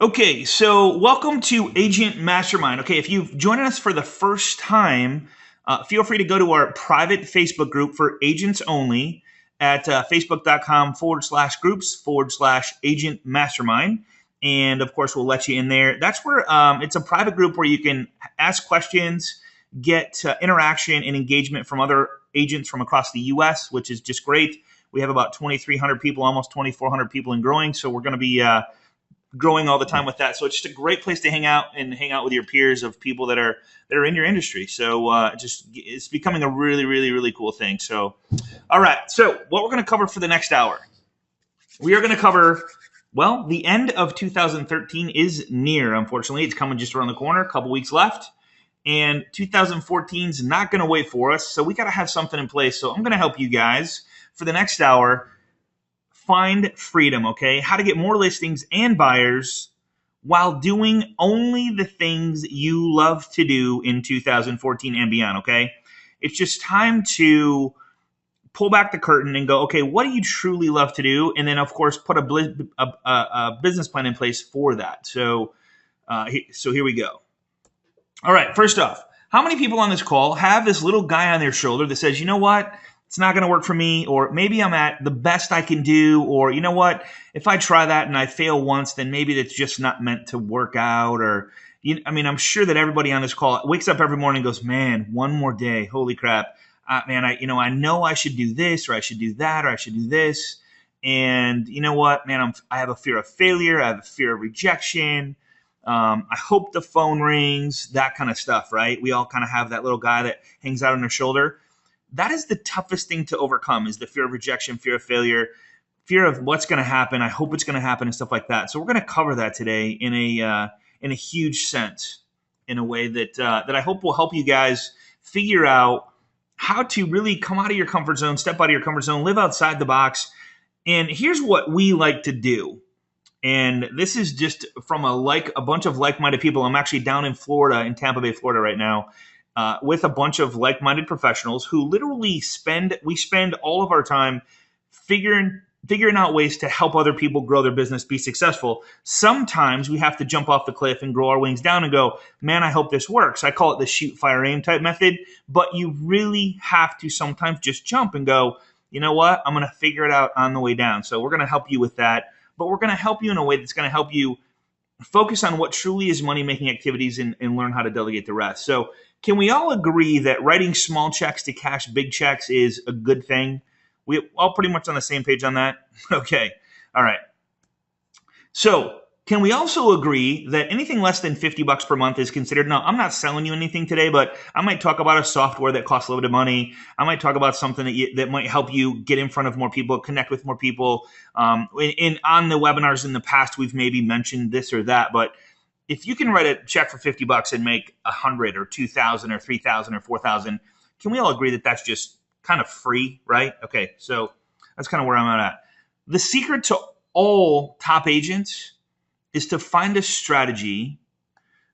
Okay, so welcome to Agent Mastermind. Okay, if you've joined us for the first time, feel free to go to our private Facebook group for agents only at facebook.com/groups/agent mastermind. And of course, we'll let you in there. That's where it's a private group where you can ask questions, get interaction and engagement from other agents from across the US, which is just great. We have about 2,300 people, almost 2,400 people and growing. So we're going to be growing all the time with that. So it's just a great place to hang out and hang out with your peers of people that are in your industry. So just it's becoming a really, really, really cool thing. So, all right. So what we're going to cover for the next hour, we are going to cover. Well, the end of 2013 is near. Unfortunately, it's coming just around the corner. A couple weeks left. And 2014 is not going to wait for us. So we got to have something in place. So I'm going to help you guys for the next hour find freedom, okay? How to get more listings and buyers while doing only the things you love to do in 2014 and beyond, okay? It's just time to pull back the curtain and go, okay, what do you truly love to do? And then, of course, put a business plan in place for that. So here we go. All right, first off, how many people on this call have this little guy on their shoulder that says, you know what? It's not going to work for me, or maybe I'm at the best I can do, or you know what? If I try that and I fail once, then maybe it's just not meant to work out. Or, I'm sure that everybody on this call wakes up every morning and goes, man, one more day. Holy crap. Man, I know I should do this, or I should do that, or I should do this. And you know what, man, I have a fear of failure. I have a fear of rejection. I hope the phone rings, that kind of stuff, right? We all kind of have that little guy that hangs out on our shoulder. That is the toughest thing to overcome, is the fear of rejection, fear of failure, fear of what's going to happen. I hope it's going to happen and stuff like that. So we're going to cover that today in a huge sense, in a way that I hope will help you guys figure out how to really come out of your comfort zone, step out of your comfort zone, live outside the box. And here's what we like to do. And this is just from a bunch of like-minded people. I'm actually down in Florida, in Tampa Bay, Florida right now, with a bunch of like-minded professionals who literally spend all of our time figuring out ways to help other people grow their business, be successful. Sometimes we have to jump off the cliff and grow our wings down and go, man, I hope this works. I call it the shoot, fire, aim type method. But you really have to sometimes just jump and go, you know what? I'm going to figure it out on the way down. So we're going to help you with that. But we're going to help you in a way that's going to help you focus on what truly is money-making activities and learn how to delegate the rest. So can we all agree that writing small checks to cash big checks is a good thing? We all pretty much on the same page on that? Okay. All right. So can we also agree that anything less than $50 per month is considered? Now, I'm not selling you anything today, but I might talk about a software that costs a little bit of money. I might talk about something that might help you get in front of more people, connect with more people. On the webinars in the past, we've maybe mentioned this or that, but if you can write a check for $50 and make 100 or 2,000 or 3,000 or 4,000, can we all agree that that's just kind of free, right? Okay, so that's kind of where I'm at. The secret to all top agents is to find a strategy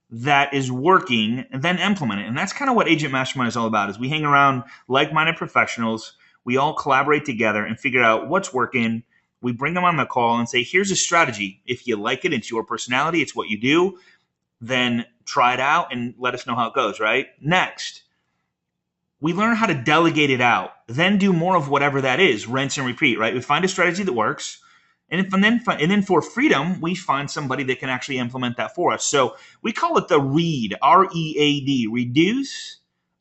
that is working and then implement it. And that's kind of what Agent Mastermind is all about, is we hang around like-minded professionals. We all collaborate together and figure out what's working. We bring them on the call and say, here's a strategy. If you like it, it's your personality, it's what you do, then try it out and let us know how it goes, right? Next, we learn how to delegate it out, then do more of whatever that is, rinse and repeat, right? We find a strategy that works. And then for freedom, we find somebody that can actually implement that for us. So we call it the READ, R-E-A-D, reduce,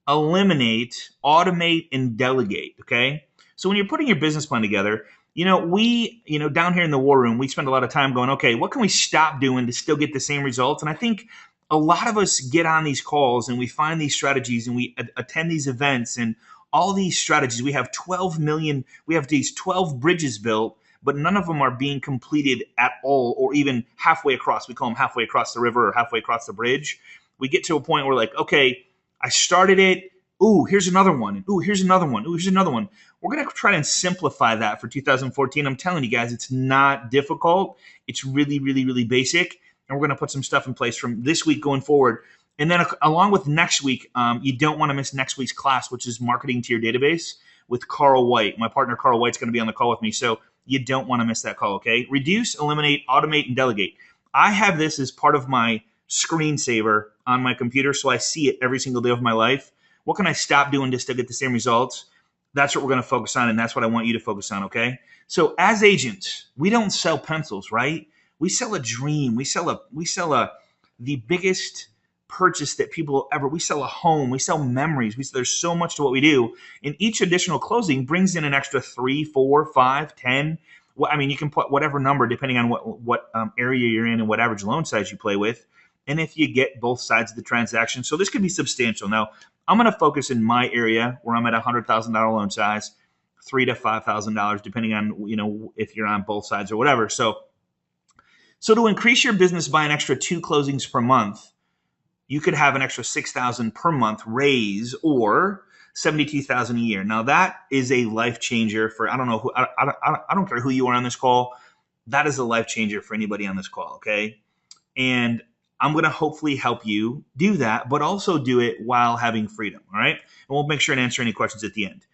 eliminate, automate, and delegate, okay? So when you're putting your business plan together, we down here in the war room, we spend a lot of time going, okay, what can we stop doing to still get the same results? And I think a lot of us get on these calls and we find these strategies and we attend these events and all these strategies. We have these 12 bridges built, but none of them are being completed at all or even halfway across. We call them halfway across the river or halfway across the bridge. We get to a point where okay, I started it. Ooh, here's another one. Ooh, here's another one. Ooh, here's another one. We're going to try and simplify that for 2014. I'm telling you guys, it's not difficult. It's really, really, really basic. And we're going to put some stuff in place from this week going forward. And then along with next week, you don't want to miss next week's class, which is marketing to your database with Carl White. My partner, Carl White's going to be on the call with me. So you don't want to miss that call, okay? Reduce, eliminate, automate, and delegate. I have this as part of my screensaver on my computer, so I see it every single day of my life. What can I stop doing just to get the same results? That's what we're going to focus on, and that's what I want you to focus on, okay? So as agents, we don't sell pencils, right? We sell a dream. We sell the biggest purchase that people ever. We sell a home. We sell memories. There's so much to what we do, and each additional closing brings in an extra 3, 4, 5, 10. Well, I mean, you can put whatever number depending on what area you're in and what average loan size you play with, and if you get both sides of the transaction. So this could be substantial. Now, I'm going to focus in my area where I'm at $100,000 loan size, $3,000 to $5,000, depending on if you're on both sides or whatever. So to increase your business by an extra 2 closings per month, you could have an extra $6,000 per month raise or $72,000 a year. Now that is a life changer for I don't care who you are on this call. That is a life changer for anybody on this call. Okay, and I'm going to hopefully help you do that, but also do it while having freedom. All right, and we'll make sure and answer any questions at the end.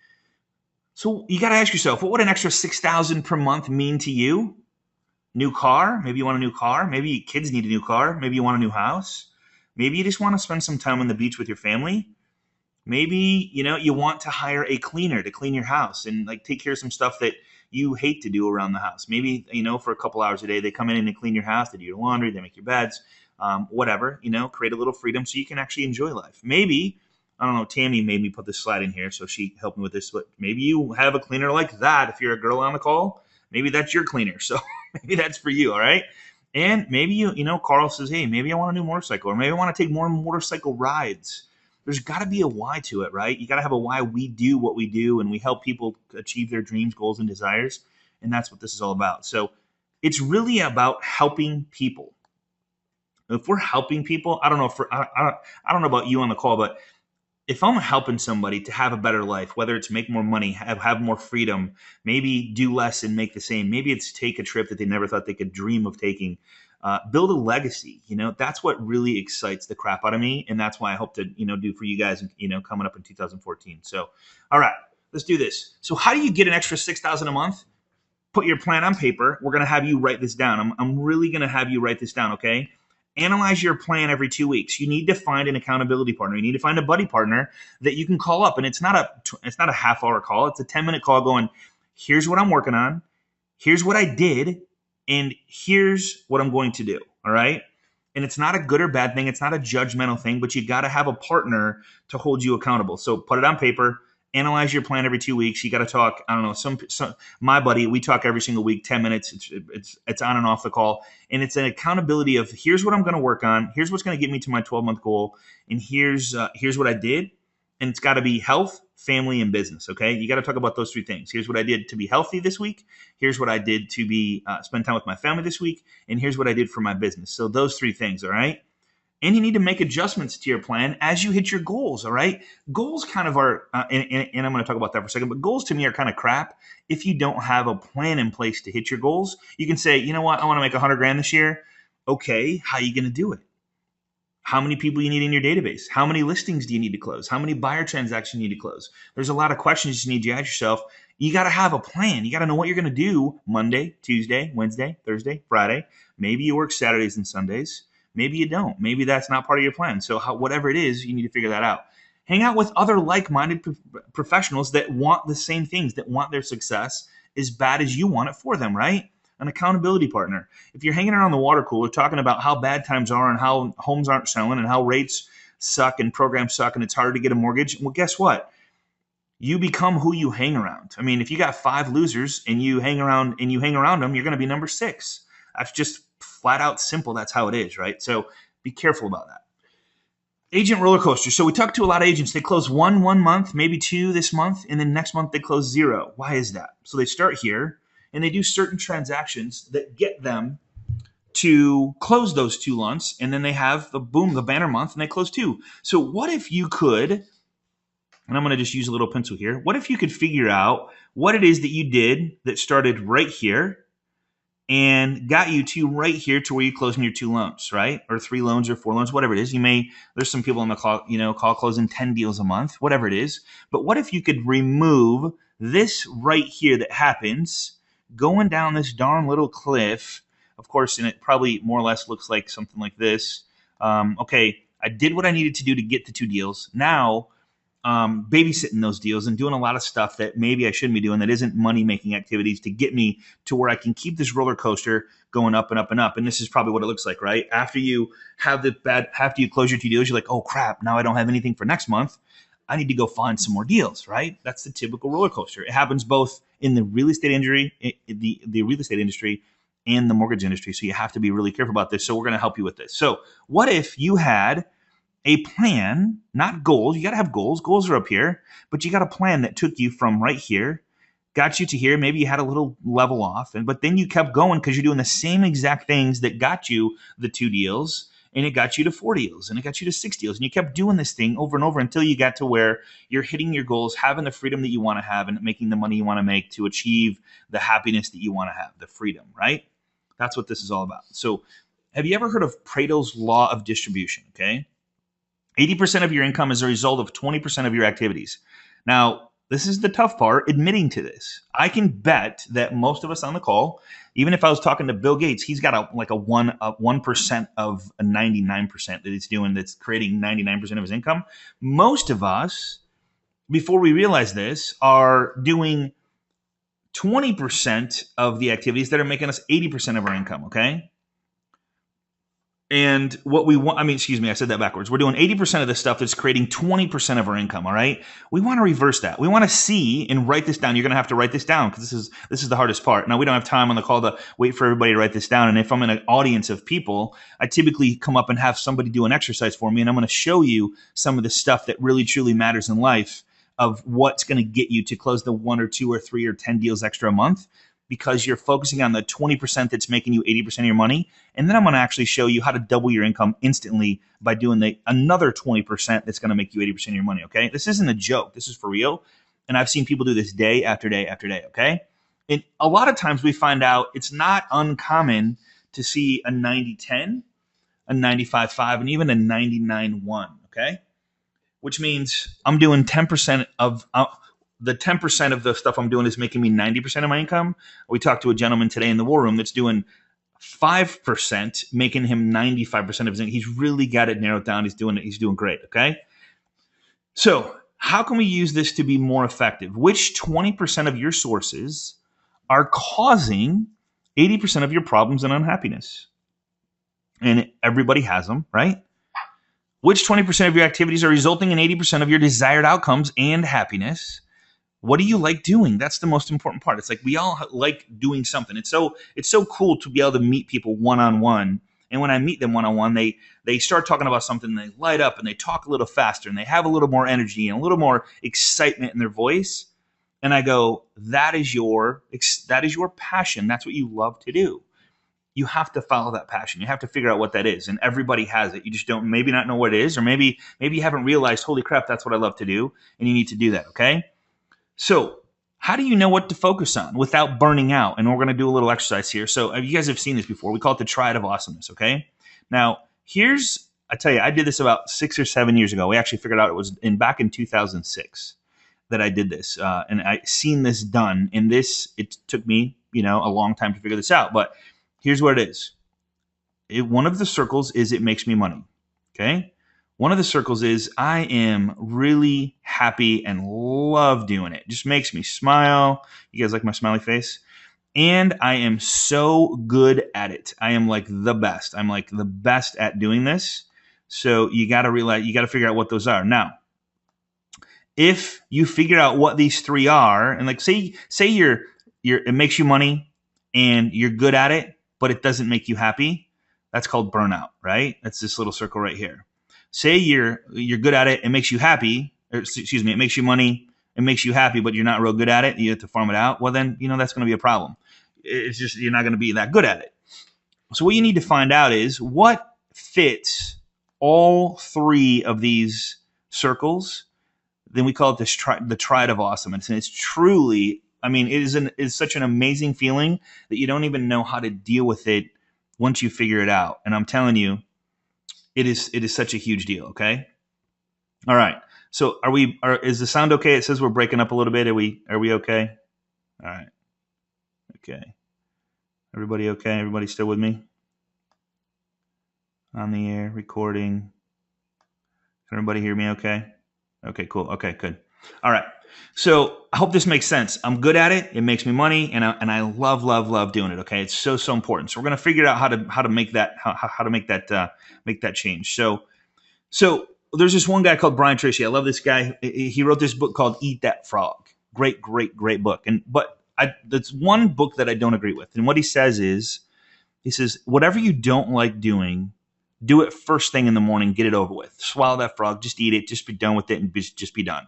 So you got to ask yourself, what would an extra $6,000 per month mean to you? New car? Maybe you want a new car. Maybe kids need a new car. Maybe you want a new house. Maybe you just want to spend some time on the beach with your family. Maybe, you want to hire a cleaner to clean your house and like take care of some stuff that you hate to do around the house. Maybe, for a couple hours a day, they come in and they clean your house, they do your laundry, they make your beds, whatever, create a little freedom so you can actually enjoy life. Maybe, I don't know, Tammy made me put this slide in here, so she helped me with this, but maybe you have a cleaner like that. If you're a girl on the call, maybe that's your cleaner. So maybe that's for you. All right. And maybe Carl says, hey, maybe I want a new motorcycle, or maybe I want to take more motorcycle rides. There's got to be a why to it, right? You got to have a why we do what we do, and we help people achieve their dreams, goals, and desires. And that's what this is all about. So it's really about helping people. If we're helping people, I don't know about you on the call, but if I'm helping somebody to have a better life, whether it's make more money, have more freedom, maybe do less and make the same, maybe it's take a trip that they never thought they could dream of taking, build a legacy, that's what really excites the crap out of me. And that's why I hope to, do for you guys, coming up in 2014. So, all right, let's do this. So how do you get an extra $6,000 a month? Put your plan on paper. We're going to have you write this down. I'm really going to have you write this down. Okay. Analyze your plan every 2 weeks. You need to find an accountability partner. You need to find a buddy partner that you can call up. And it's not a half-hour call. It's a 10-minute call going, here's what I'm working on. Here's what I did. And here's what I'm going to do. All right. And it's not a good or bad thing. It's not a judgmental thing, but you got to have a partner to hold you accountable. So put it on paper. Analyze your plan every 2 weeks. You got to talk. I don't know. My buddy, we talk every single week, 10 minutes. It's on and off the call. And it's an accountability of here's what I'm going to work on. Here's what's going to get me to my 12-month goal. And here's what I did. And it's got to be health, family, and business. Okay. You got to talk about those 3 things. Here's what I did to be healthy this week. Here's what I did to be spend time with my family this week. And here's what I did for my business. So those 3 things. All right. And you need to make adjustments to your plan as you hit your goals, all right? Goals kind of are, and I'm going to talk about that for a second, but goals to me are kind of crap if you don't have a plan in place to hit your goals. You can say, you know what, I want to make $100,000 this year. Okay, how are you going to do it? How many people you need in your database? How many listings do you need to close? How many buyer transactions you need to close? There's a lot of questions you need to ask yourself. You got to have a plan. You got to know what you're going to do Monday, Tuesday, Wednesday, Thursday, Friday. Maybe you work Saturdays and Sundays. Maybe you don't. Maybe that's not part of your plan. So whatever it is, you need to figure that out. Hang out with other like-minded professionals that want the same things, that want their success as bad as you want it for them, right? An accountability partner. If you're hanging around the water cooler talking about how bad times are and how homes aren't selling and how rates suck and programs suck and it's hard to get a mortgage, well, guess what? You become who you hang around. I mean, if you got 5 losers and you hang around them, you're going to be number 6. That's just flat out simple. That's how it is, right? So be careful about that. Agent roller coaster. So we talk to a lot of agents. They close one month, maybe 2 this month, and then next month they close 0. Why is that? So they start here and they do certain transactions that get them to close those 2 months, and then they have the banner month, and they close 2. So what if you could, and I'm going to just use a little pencil here, what if you could figure out what it is that you did that started right here and got you to right here to where you closing your 2 loans, right? Or 3 loans or 4 loans, whatever it is. There's some people on the call, call closing 10 deals a month, whatever it is. But what if you could remove this right here that happens going down this darn little cliff of course, and it probably more or less looks like something like this. Okay, I did what I needed to do to get the 2 deals. Now, babysitting those deals and doing a lot of stuff that maybe I shouldn't be doing that isn't money making activities to get me to where I can keep this roller coaster going up and up and up. And this is probably what it looks like, right? After you after you close your 2 deals, you're like, oh crap, now I don't have anything for next month. I need to go find some more deals, right? That's the typical roller coaster. It happens both in the real estate industry, the real estate industry, and the mortgage industry. So you have to be really careful about this. So we're going to help you with this. So what if you had a plan, not goals? You got to have goals. Goals are up here, but you got a plan that took you from right here, got you to here. Maybe you had a little level off, but then you kept going because you're doing the same exact things that got you the 2 deals, and it got you to 4 deals, and it got you to 6 deals. And you kept doing this thing over and over until you got to where you're hitting your goals, having the freedom that you want to have, and making the money you want to make to achieve the happiness that you want to have, the freedom, right? That's what this is all about. So have you ever heard of Pareto's law of distribution? Okay. 80% of your income is a result of 20% of your activities. Now, this is the tough part, admitting to this. I can bet that most of us on the call, even if I was talking to Bill Gates, he's got a 1% of a 99% that he's doing that's creating 99% of his income. Most of us, before we realize this, are doing 20% of the activities that are making us 80% of our income, okay? And what we want, I said that backwards. We're doing 80% of the stuff that's creating 20% of our income, all right? We want to reverse that. We want to see and write this down. You're going to have to write this down because this is the hardest part. Now, we don't have time on the call to wait for everybody to write this down. And if I'm in an audience of people, I typically come up and have somebody do an exercise for me, and I'm going to show you some of the stuff that really, truly matters in life of what's going to get you to close the 1 or 2 or 3 or 10 deals extra a month, because you're focusing on the 20% that's making you 80% of your money. And then I'm going to actually show you how to double your income instantly by doing another 20% that's going to make you 80% of your money, okay? This isn't a joke. This is for real. And I've seen people do this day after day after day, okay? And a lot of times we find out it's not uncommon to see a 90-10, a 95-5, and even a 99-1, okay? Which means I'm doing 10% of the 10% of the stuff I'm doing is making me 90% of my income. We talked to a gentleman today in the war room that's doing 5%, making him 95% of his income. He's really got it narrowed down. He's doing great. Okay. So how can we use this to be more effective? Which 20% of your sources are causing 80% of your problems and unhappiness? And everybody has them, right? Which 20% of your activities are resulting in 80% of your desired outcomes and happiness? What do you like doing? That's the most important part. It's like we all like doing something. It's so cool to be able to meet people one-on-one. And when I meet them one-on-one, they start talking about something, and they light up and they talk a little faster and they have a little more energy and a little more excitement in their voice. And I go, that is your passion. That's what you love to do. You have to follow that passion. You have to figure out what that is. And everybody has it. You just don't maybe not know what it is, or maybe you haven't realized, holy crap, that's what I love to do. And you need to do that, okay? So how do you know what to focus on without burning out? And we're going to do a little exercise here. So you guys have seen this before. We call it the triad of awesomeness, okay? Now, I tell you, I did this about 6 or 7 years ago. We actually figured out it was back in 2006 that I did this. And I seen this done. And it took me, a long time to figure this out. But here's what it is. One of the circles is it makes me money, okay? One of the circles is I am really happy and love doing it. Just makes me smile. You guys like my smiley face? And I am so good at it. I am like the best. I'm like the best at doing this. So you got to figure out what those are. Now, if you figure out what these 3 are, and like say it makes you money and you're good at it, but it doesn't make you happy, that's called burnout, right? That's this little circle right here. Say you're good at it, it makes you happy, it makes you money, it makes you happy, but you're not real good at it, you have to farm it out. Well, then, that's going to be a problem. It's just, you're not going to be that good at it. So what you need to find out is what fits all 3 of these circles. Then we call it the triad of awesomeness. And it's truly, it is such an amazing feeling that you don't even know how to deal with it once you figure it out. And I'm telling you, it is such a huge deal. Okay. All right. So is the sound okay? It says we're breaking up a little bit. Are we okay? All right. Okay. Everybody okay? Everybody still with me? On the air, recording. Can everybody hear me okay? Okay, cool. Okay, good. All right. So I hope this makes sense. I'm good at it. It makes me money, and I love, love, love doing it. Okay, it's so important. So we're gonna figure out how to make that how to make that change. So there's this one guy called Brian Tracy. I love this guy. He wrote this book called Eat That Frog. Great, great, great book. But that's one book that I don't agree with. And what he says is, he says, whatever you don't like doing, do it first thing in the morning. Get it over with. Swallow that frog. Just eat it. Just be done with it, and just be done.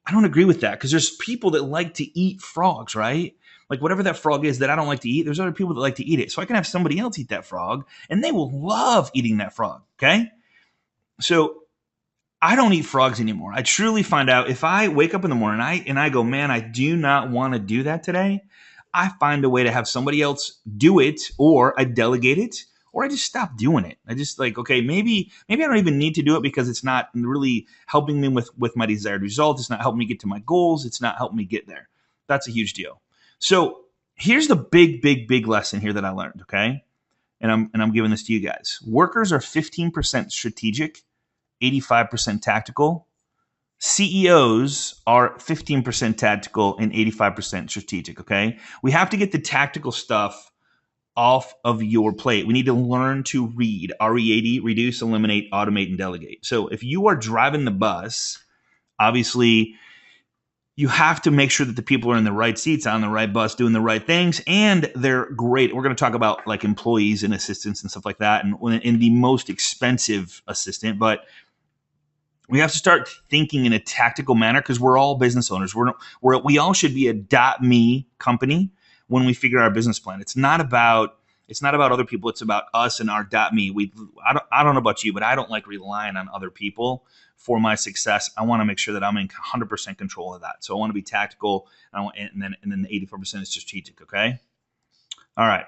I don't agree with that because there's people that like to eat frogs, right? Like whatever that frog is that I don't like to eat, there's other people that like to eat it. So I can have somebody else eat that frog, and they will love eating that frog. Okay, so I don't eat frogs anymore. I truly find out if I wake up in the morning and I go, man, I do not want to do that today. I find a way to have somebody else do it, or I delegate it, or I just stop doing it. I just like, okay, maybe I don't even need to do it because it's not really helping me with my desired result. It's not helping me get to my goals. It's not helping me get there. That's a huge deal. So here's the big, big, big lesson here that I learned. Okay, and I'm giving this to you guys. Workers are 15% strategic, 85% tactical. CEOs are 15% tactical and 85% strategic. Okay. We have to get the tactical stuff off of your plate. We need to learn to read, READ, reduce, eliminate, automate, and delegate. So if you are driving the bus, obviously you have to make sure that the people are in the right seats, on the right bus, doing the right things, and they're great. We're going to talk about like employees and assistants and stuff like that, and in the most expensive assistant, but we have to start thinking in a tactical manner because we're all business owners. We all should be a .me company when we figure our business plan. It's not about other people. It's about us and our .me. I don't know about you, but I don't like relying on other people for my success. I want to make sure that I'm in 100% control of that. So I want to be tactical, and then the 84% is strategic. Okay. All right.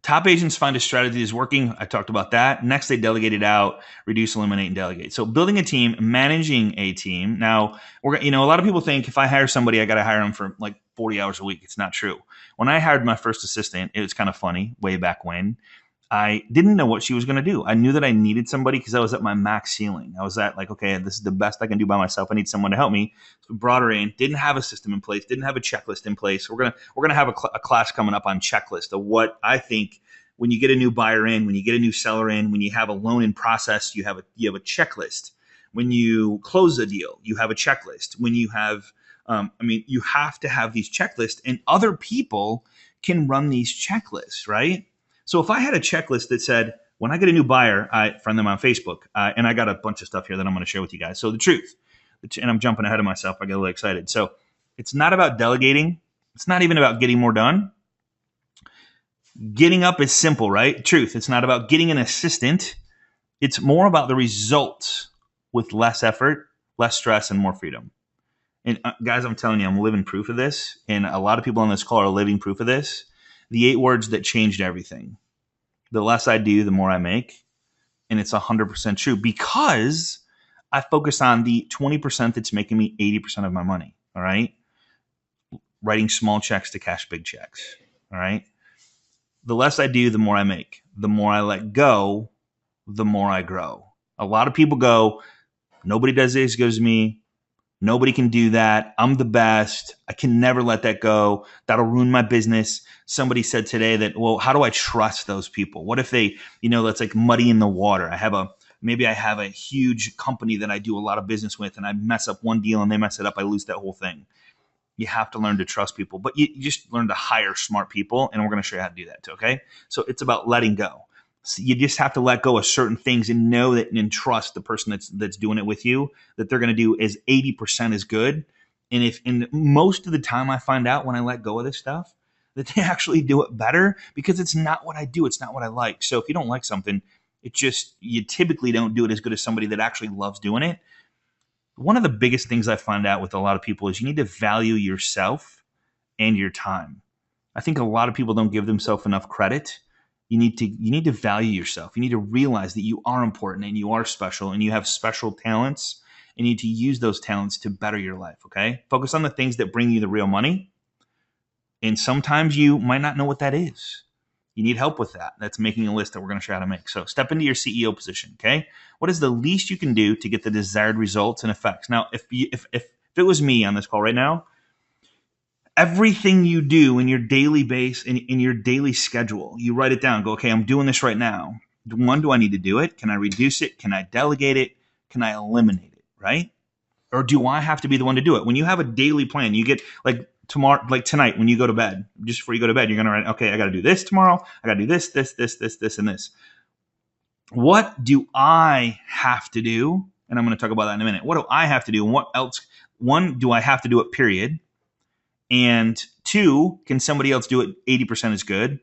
Top agents find a strategy is working. I talked about that. Next, they delegate it out, reduce, eliminate, and delegate. So building a team, managing a team. Now, a lot of people think if I hire somebody, I got to hire them for like 40 hours a week. It's not true. When I hired my first assistant, it was kind of funny way back when. I didn't know what she was going to do. I knew that I needed somebody because I was at my max ceiling. I was at like, okay, this is the best I can do by myself. I need someone to help me. So we brought her in. Didn't have a system in place. Didn't have a checklist in place. We're gonna have a class coming up on checklist of what I think when you get a new buyer in, when you get a new seller in, when you have a loan in process, you have a checklist. When you close a deal, you have a checklist. When you have, you have to have these checklists, and other people can run these checklists, right? So if I had a checklist that said, when I get a new buyer, I friend them on Facebook, and I got a bunch of stuff here that I'm going to share with you guys. So the truth, and I'm jumping ahead of myself. I get a little excited. So it's not about delegating. It's not even about getting more done. Getting up is simple, right? Truth. It's not about getting an assistant. It's more about the results with less effort, less stress, and more freedom. And guys, I'm telling you, I'm living proof of this. And a lot of people on this call are living proof of this. The 8 words that changed everything. The less I do, the more I make. And it's 100% true because I focus on the 20% that's making me 80% of my money. All right. Writing small checks to cash big checks. All right. The less I do, the more I make. The more I let go, the more I grow. A lot of people go, nobody does this as good as me. Nobody can do that. I'm the best. I can never let that go. That'll ruin my business. Somebody said today that, well, how do I trust those people? What if they, that's like muddy in the water. Maybe I have a huge company that I do a lot of business with, and I mess up one deal and they mess it up. I lose that whole thing. You have to learn to trust people, but you just learn to hire smart people, and we're going to show you how to do that too, okay? So it's about letting go. So you just have to let go of certain things and know that and trust the person that's doing it with you, that they're going to do is 80% as good. And most of the time I find out when I let go of this stuff that they actually do it better because it's not what I do. It's not what I like. So if you don't like something, you typically don't do it as good as somebody that actually loves doing it. One of the biggest things I find out with a lot of people is you need to value yourself and your time. I think a lot of people don't give themselves enough credit. You need to value yourself. You need to realize that you are important and you are special and you have special talents, and you need to use those talents to better your life, okay? Focus on the things that bring you the real money And sometimes you might not know what that is. You need help with that. That's making a list that we're going to show how to make. So step into your CEO position, okay? What is the least you can do to get the desired results and effects? Now, if it was me on this call right now, everything you do in your daily base, in your daily schedule, you write it down. Go, okay, I'm doing this right now. One, do I need to do it? Can I reduce it? Can I delegate it? Can I eliminate it, right? Or do I have to be the one to do it? When you have a daily plan, you get like tomorrow, like tonight, when you go to bed, just before you go to bed, you're going to write, okay, I got to do this tomorrow. I got to do this, and this. What do I have to do? And I'm going to talk about that in a minute. What do I have to do? And what else? One, do I have to do it, period? And two, can somebody else do it? 80% is good.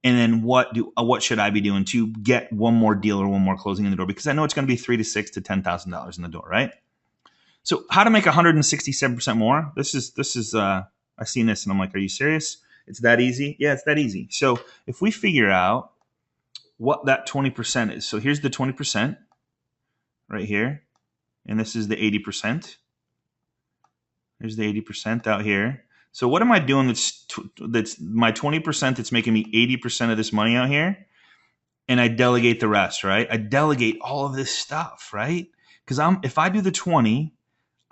And then what should I be doing to get one more deal or one more closing in the door? Because I know it's going to be $3,000 to $6,000 to $10,000 in the door, right? So how to make 167% more? This is I've seen this and I'm like, are you serious? It's that easy? Yeah, it's that easy. So if we figure out what that 20% is, so here's the 20% right here, and this is the 80%. There's the 80% out here. So what am I doing that's my 20% that's making me 80% of this money out here? And I delegate the rest, right? I delegate all of this stuff, right? Because if I do the 20,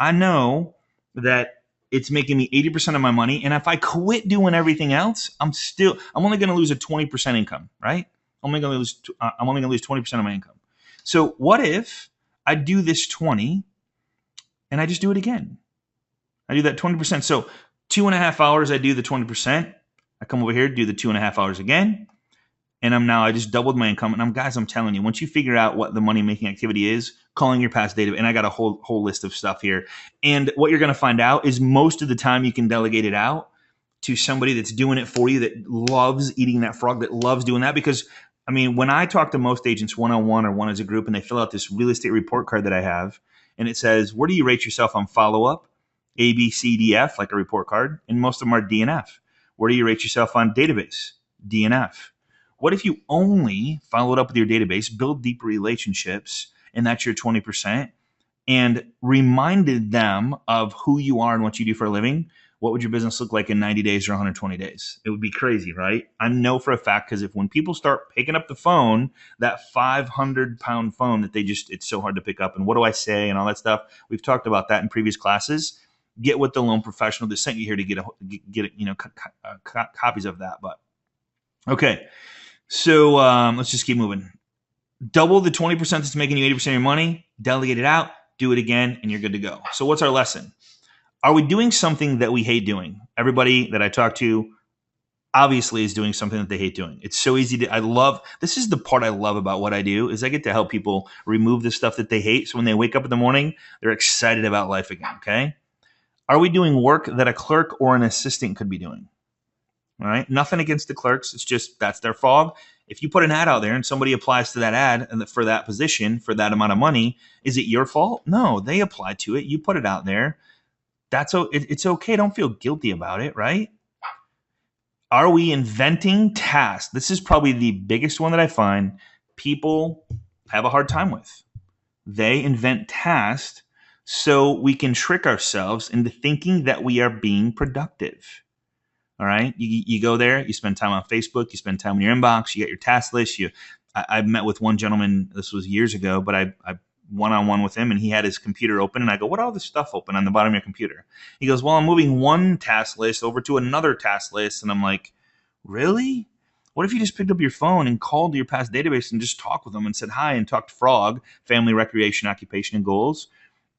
I know that it's making me 80% of my money. And if I quit doing everything else, I'm only going to lose a 20% income, right? I'm only going to lose 20% of my income. So what if I do this 20 and I just do it again? I do that 20%. So 2.5 hours, I do the 20%. I come over here, do the 2.5 hours again. And I just doubled my income. And I'm telling you, once you figure out what the money making activity is, calling your past data, and I got a whole list of stuff here. And what you're going to find out is most of the time you can delegate it out to somebody that's doing it for you, that loves eating that frog, that loves doing that. Because I mean, when I talk to most agents one-on-one or one as a group, and they fill out this real estate report card that I have, and it says, where do you rate yourself on follow-up? A, B, C, D, F, like a report card. And most of them are D and F. Where do you rate yourself on database? D and F. What if you only followed up with your database, build deeper relationships, and that's your 20%, and reminded them of who you are and what you do for a living? What would your business look like in 90 days or 120 days? It would be crazy, right? I know for a fact, because when people start picking up the phone, that 500-pound phone that it's so hard to pick up, and what do I say and all that stuff. We've talked about that in previous classes. Get with the loan professional that sent you here to get copies of that. But okay. So let's just keep moving. Double the 20% that's making you 80% of your money, delegate it out, do it again, and you're good to go. So what's our lesson? Are we doing something that we hate doing? Everybody that I talk to obviously is doing something that they hate doing. It's so easy this is the part I love about what I do, is I get to help people remove the stuff that they hate. So when they wake up in the morning, they're excited about life again, okay? Are we doing work that a clerk or an assistant could be doing? All right. Nothing against the clerks. It's just that's their fog. If you put an ad out there and somebody applies to that ad and for that position for that amount of money, is it your fault? No, they applied to it. You put it out there. It's okay. Don't feel guilty about it, right? Are we inventing tasks? This is probably the biggest one that I find people have a hard time with. They invent tasks so we can trick ourselves into thinking that we are being productive. All right. You go there, you spend time on Facebook, you spend time in your inbox, you get your task list. I met with one gentleman, this was years ago, but I one-on-one with him, and he had his computer open, and I go, what all this stuff open on the bottom of your computer? He goes, well, I'm moving one task list over to another task list. And I'm like, really? What if you just picked up your phone and called your past database and just talked with them and said hi and talked frog, family, recreation, occupation, and goals?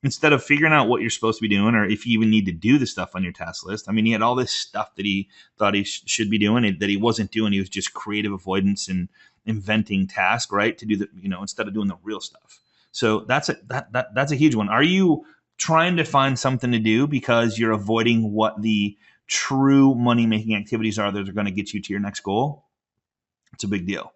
Instead of figuring out what you're supposed to be doing, or if you even need to do the stuff on your task list. I mean, he had all this stuff that he thought he should be doing that he wasn't doing. He was just creative avoidance and inventing tasks, right? To do the, instead of doing the real stuff. So that's a huge one. Are you trying to find something to do because you're avoiding what the true money-making activities are that are going to get you to your next goal? It's a big deal.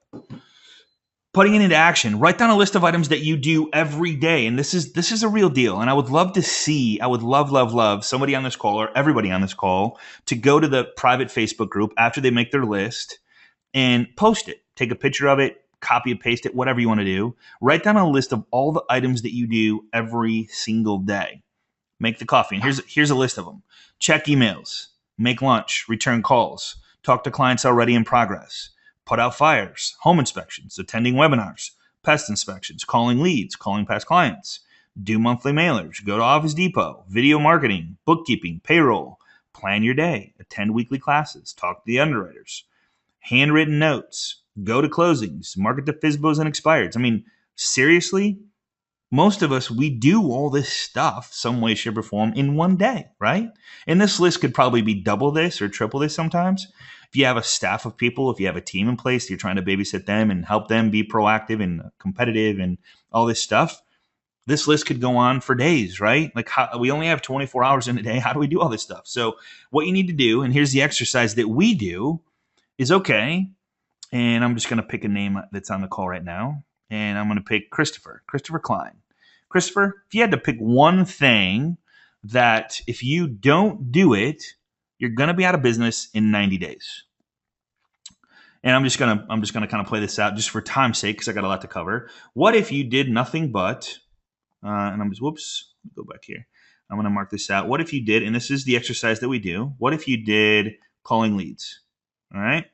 Putting it into action. Write down a list of items that you do every day. And this is a real deal. And I would love somebody on this call or everybody on this call to go to the private Facebook group after they make their list and post it. Take a picture of it, copy and paste it, whatever you want to do. Write down a list of all the items that you do every single day. Make the coffee. And here's a list of them. Check emails. make lunch, return calls, talk to clients already in progress, put out fires, home inspections, attending webinars, pest inspections, calling leads, calling past clients, do monthly mailers, go to Office Depot, video marketing, bookkeeping, payroll, plan your day, attend weekly classes, talk to the underwriters, handwritten notes, go to closings, market to FSBOs and expireds. I mean, seriously, most of us, we do all this stuff some way, shape, or form in one day, right? And this list could probably be double this or triple this sometimes. If you have a staff of people, if you have a team in place, you're trying to babysit them and help them be proactive and competitive and all this stuff, this list could go on for days, right? Like we only have 24 hours in a day. How do we do all this stuff? So what you need to do, and here's the exercise that we do, is okay. And I'm just going to pick a name that's on the call right now. And I'm going to pick Christopher Klein. Christopher, if you had to pick one thing that if you don't do it, you're going to be out of business in 90 days. And I'm just going to kind of play this out just for time's sake because I got a lot to cover. What if you did nothing but and I'm just, go back here. I'm going to mark this out. What if you did, and this is the exercise that we do, what if you did calling leads? All right.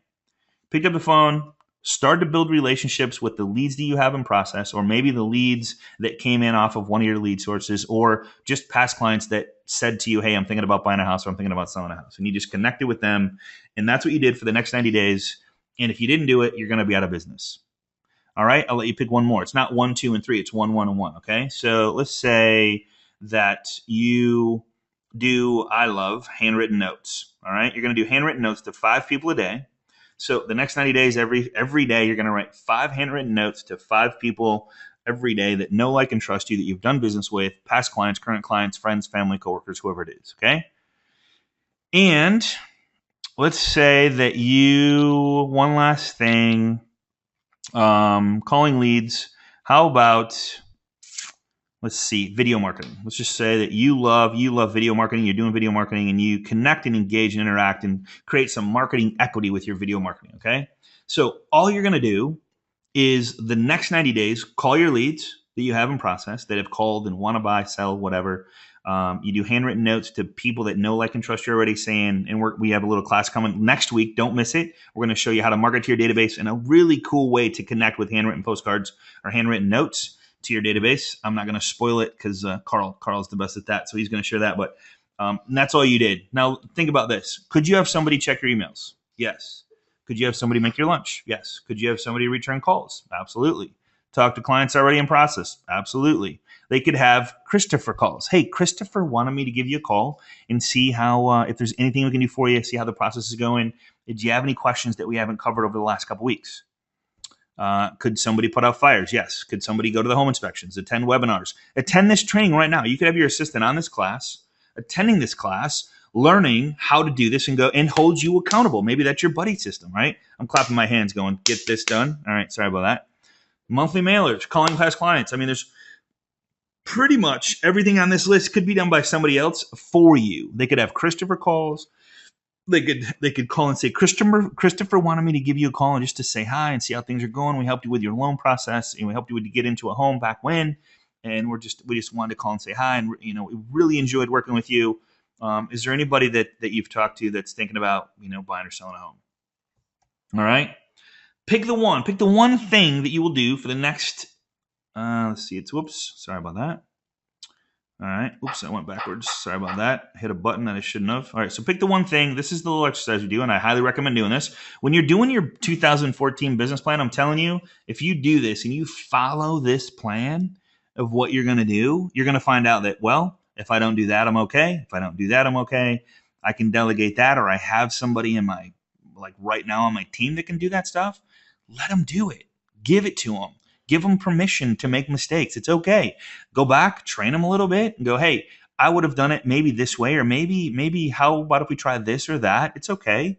Picked up the phone, start to build relationships with the leads that you have in process, or maybe the leads that came in off of one of your lead sources, or just past clients that said to you, hey, I'm thinking about buying a house or I'm thinking about selling a house. And you just connected with them. And that's what you did for the next 90 days. And if you didn't do it, you're going to be out of business. All right, I'll let you pick one more. It's not 1, 2, and 3. It's 1, 1, and 1. Okay, so let's say that you do, I love handwritten notes. All right, you're going to do handwritten notes to 5 people a day. So the next 90 days, every day, you're going to write 5 handwritten notes to 5 people every day that know, like, and trust you, that you've done business with, past clients, current clients, friends, family, coworkers, whoever it is. Okay, and let's say that you, one last thing. Calling leads. How about, let's see, video marketing. Let's just say that you love video marketing. You're doing video marketing and you connect and engage and interact and create some marketing equity with your video marketing. Okay. So all you're going to do is the next 90 days, call your leads that you have in process that have called and want to buy, sell, whatever. You do handwritten notes to people that know, like, and trust you already, saying, and we have a little class coming next week. Don't miss it. We're going to show you how to market to your database and a really cool way to connect with handwritten postcards or handwritten notes to your database. I'm not going to spoil it because Carl's the best at that. So he's going to share that. But that's all you did. Now think about this. Could you have somebody check your emails? Yes. Could you have somebody make your lunch? Yes. Could you have somebody return calls? Absolutely. Talk to clients already in process? Absolutely. They could have Christopher calls. Hey, Christopher wanted me to give you a call and see how, if there's anything we can do for you, see how the process is going. Did you have any questions that we haven't covered over the last couple of weeks? Could somebody put out fires? Yes. Could somebody go to the home inspections, attend webinars, attend this training right now? You could have your assistant on this class, attending this class, learning how to do this and go and hold you accountable. Maybe that's your buddy system, right? I'm clapping my hands going, get this done. All right. Sorry about that. Monthly mailers, calling past clients. I mean, there's pretty much everything on this list could be done by somebody else for you. They could have Christopher calls. They could call and say, Christopher wanted me to give you a call and just to say hi and see how things are going. We helped you with your loan process and we helped you to get into a home back when. And we just wanted to call and say hi. And, we really enjoyed working with you. Is there anybody that you've talked to that's thinking about, buying or selling a home? All right. Pick the one thing that you will do for the next, let's see, sorry about that. All right. Oops, I went backwards. Sorry about that. I hit a button that I shouldn't have. All right. So pick the one thing. This is the little exercise we do, and I highly recommend doing this. When you're doing your 2014 business plan, I'm telling you, if you do this and you follow this plan of what you're going to do, you're going to find out that, well, if I don't do that, I'm okay. If I don't do that, I'm okay. I can delegate that, or I have somebody in my, like right now on my team that can do that stuff. Let them do it. Give it to them. Give them permission to make mistakes. It's okay. Go back, train them a little bit and go, hey, I would have done it maybe this way, or maybe how about if we try this or that? It's okay.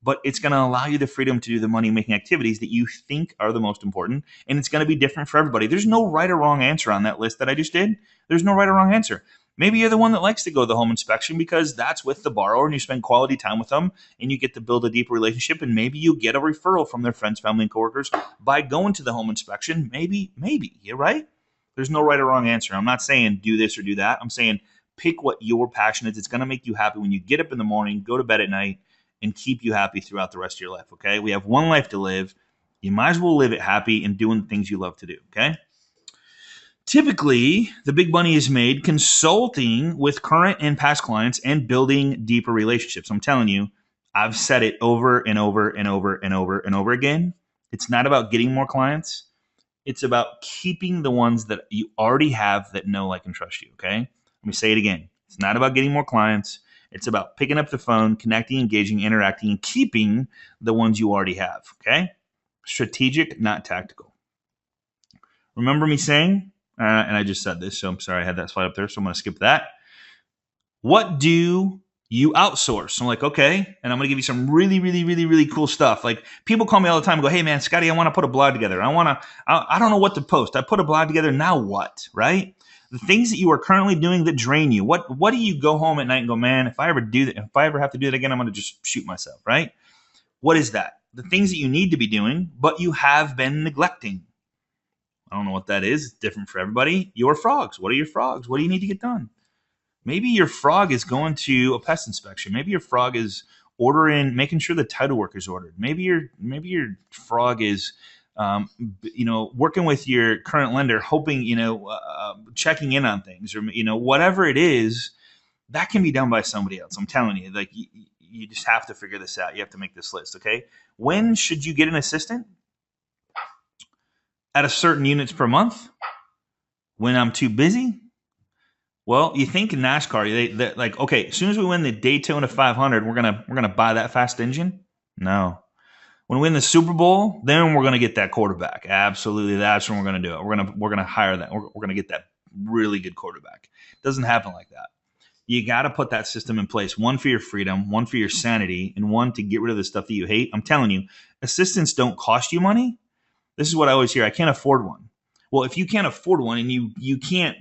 But it's going to allow you the freedom to do the money-making activities that you think are the most important. And it's going to be different for everybody. There's no right or wrong answer on that list that I just did. There's no right or wrong answer. Maybe you're the one that likes to go to the home inspection because that's with the borrower and you spend quality time with them and you get to build a deeper relationship, and maybe you get a referral from their friends, family, and coworkers by going to the home inspection. Maybe, you're right. There's no right or wrong answer. I'm not saying do this or do that. I'm saying Pick what your passion is. It's going to make you happy when you get up in the morning, go to bed at night, and keep you happy throughout the rest of your life. Okay. We have one life to live. You might as well live it happy and doing the things you love to do. Okay. Typically, the big money is made consulting with current and past clients and building deeper relationships. I'm telling you, I've said it over and over and over and over and over again. It's not about getting more clients. It's about keeping the ones that you already have that know, like, and trust you. Okay. Let me say it again. It's not about getting more clients. It's about picking up the phone, connecting, engaging, interacting, and keeping the ones you already have. Okay. Strategic, not tactical. Remember me saying, and I just said this, so I'm sorry I had that slide up there, so I'm going to skip that. What do you outsource? I'm like, okay, and I'm going to give you some really, really, really, really cool stuff. Like, people call me all the time and go, hey man, Scotty, I want to put a blog together. I don't know what to post. I put a blog together. Now what, right? The things that you are currently doing that drain you. What do you go home at night and go, man, if I ever have to do it again, I'm going to just shoot myself, right? What is that? The things that you need to be doing, but you have been neglecting. I don't know what that is. It's different for everybody. Your frogs. What are your frogs? What do you need to get done? Maybe your frog is going to a pest inspection. Maybe your frog is making sure the title work is ordered. Maybe your frog is, working with your current lender, hoping, checking in on things, or, whatever it is, that can be done by somebody else. I'm telling you, like, you just have to figure this out. You have to make this list. Okay. When should you get an assistant? At a certain units per month? When I'm too busy? Well, you think in NASCAR, they like, okay, as soon as we win the Daytona 500, we're gonna buy that fast engine? No. When we win the Super Bowl, then we're gonna get that quarterback. Absolutely, that's when we're gonna do it. We're gonna hire that. We're gonna get that really good quarterback. It doesn't happen like that. You got to put that system in place. One for your freedom, one for your sanity, and one to get rid of the stuff that you hate. I'm telling you, assistants don't cost you money. This is what I always hear. I can't afford one. Well, if you can't afford one and you can't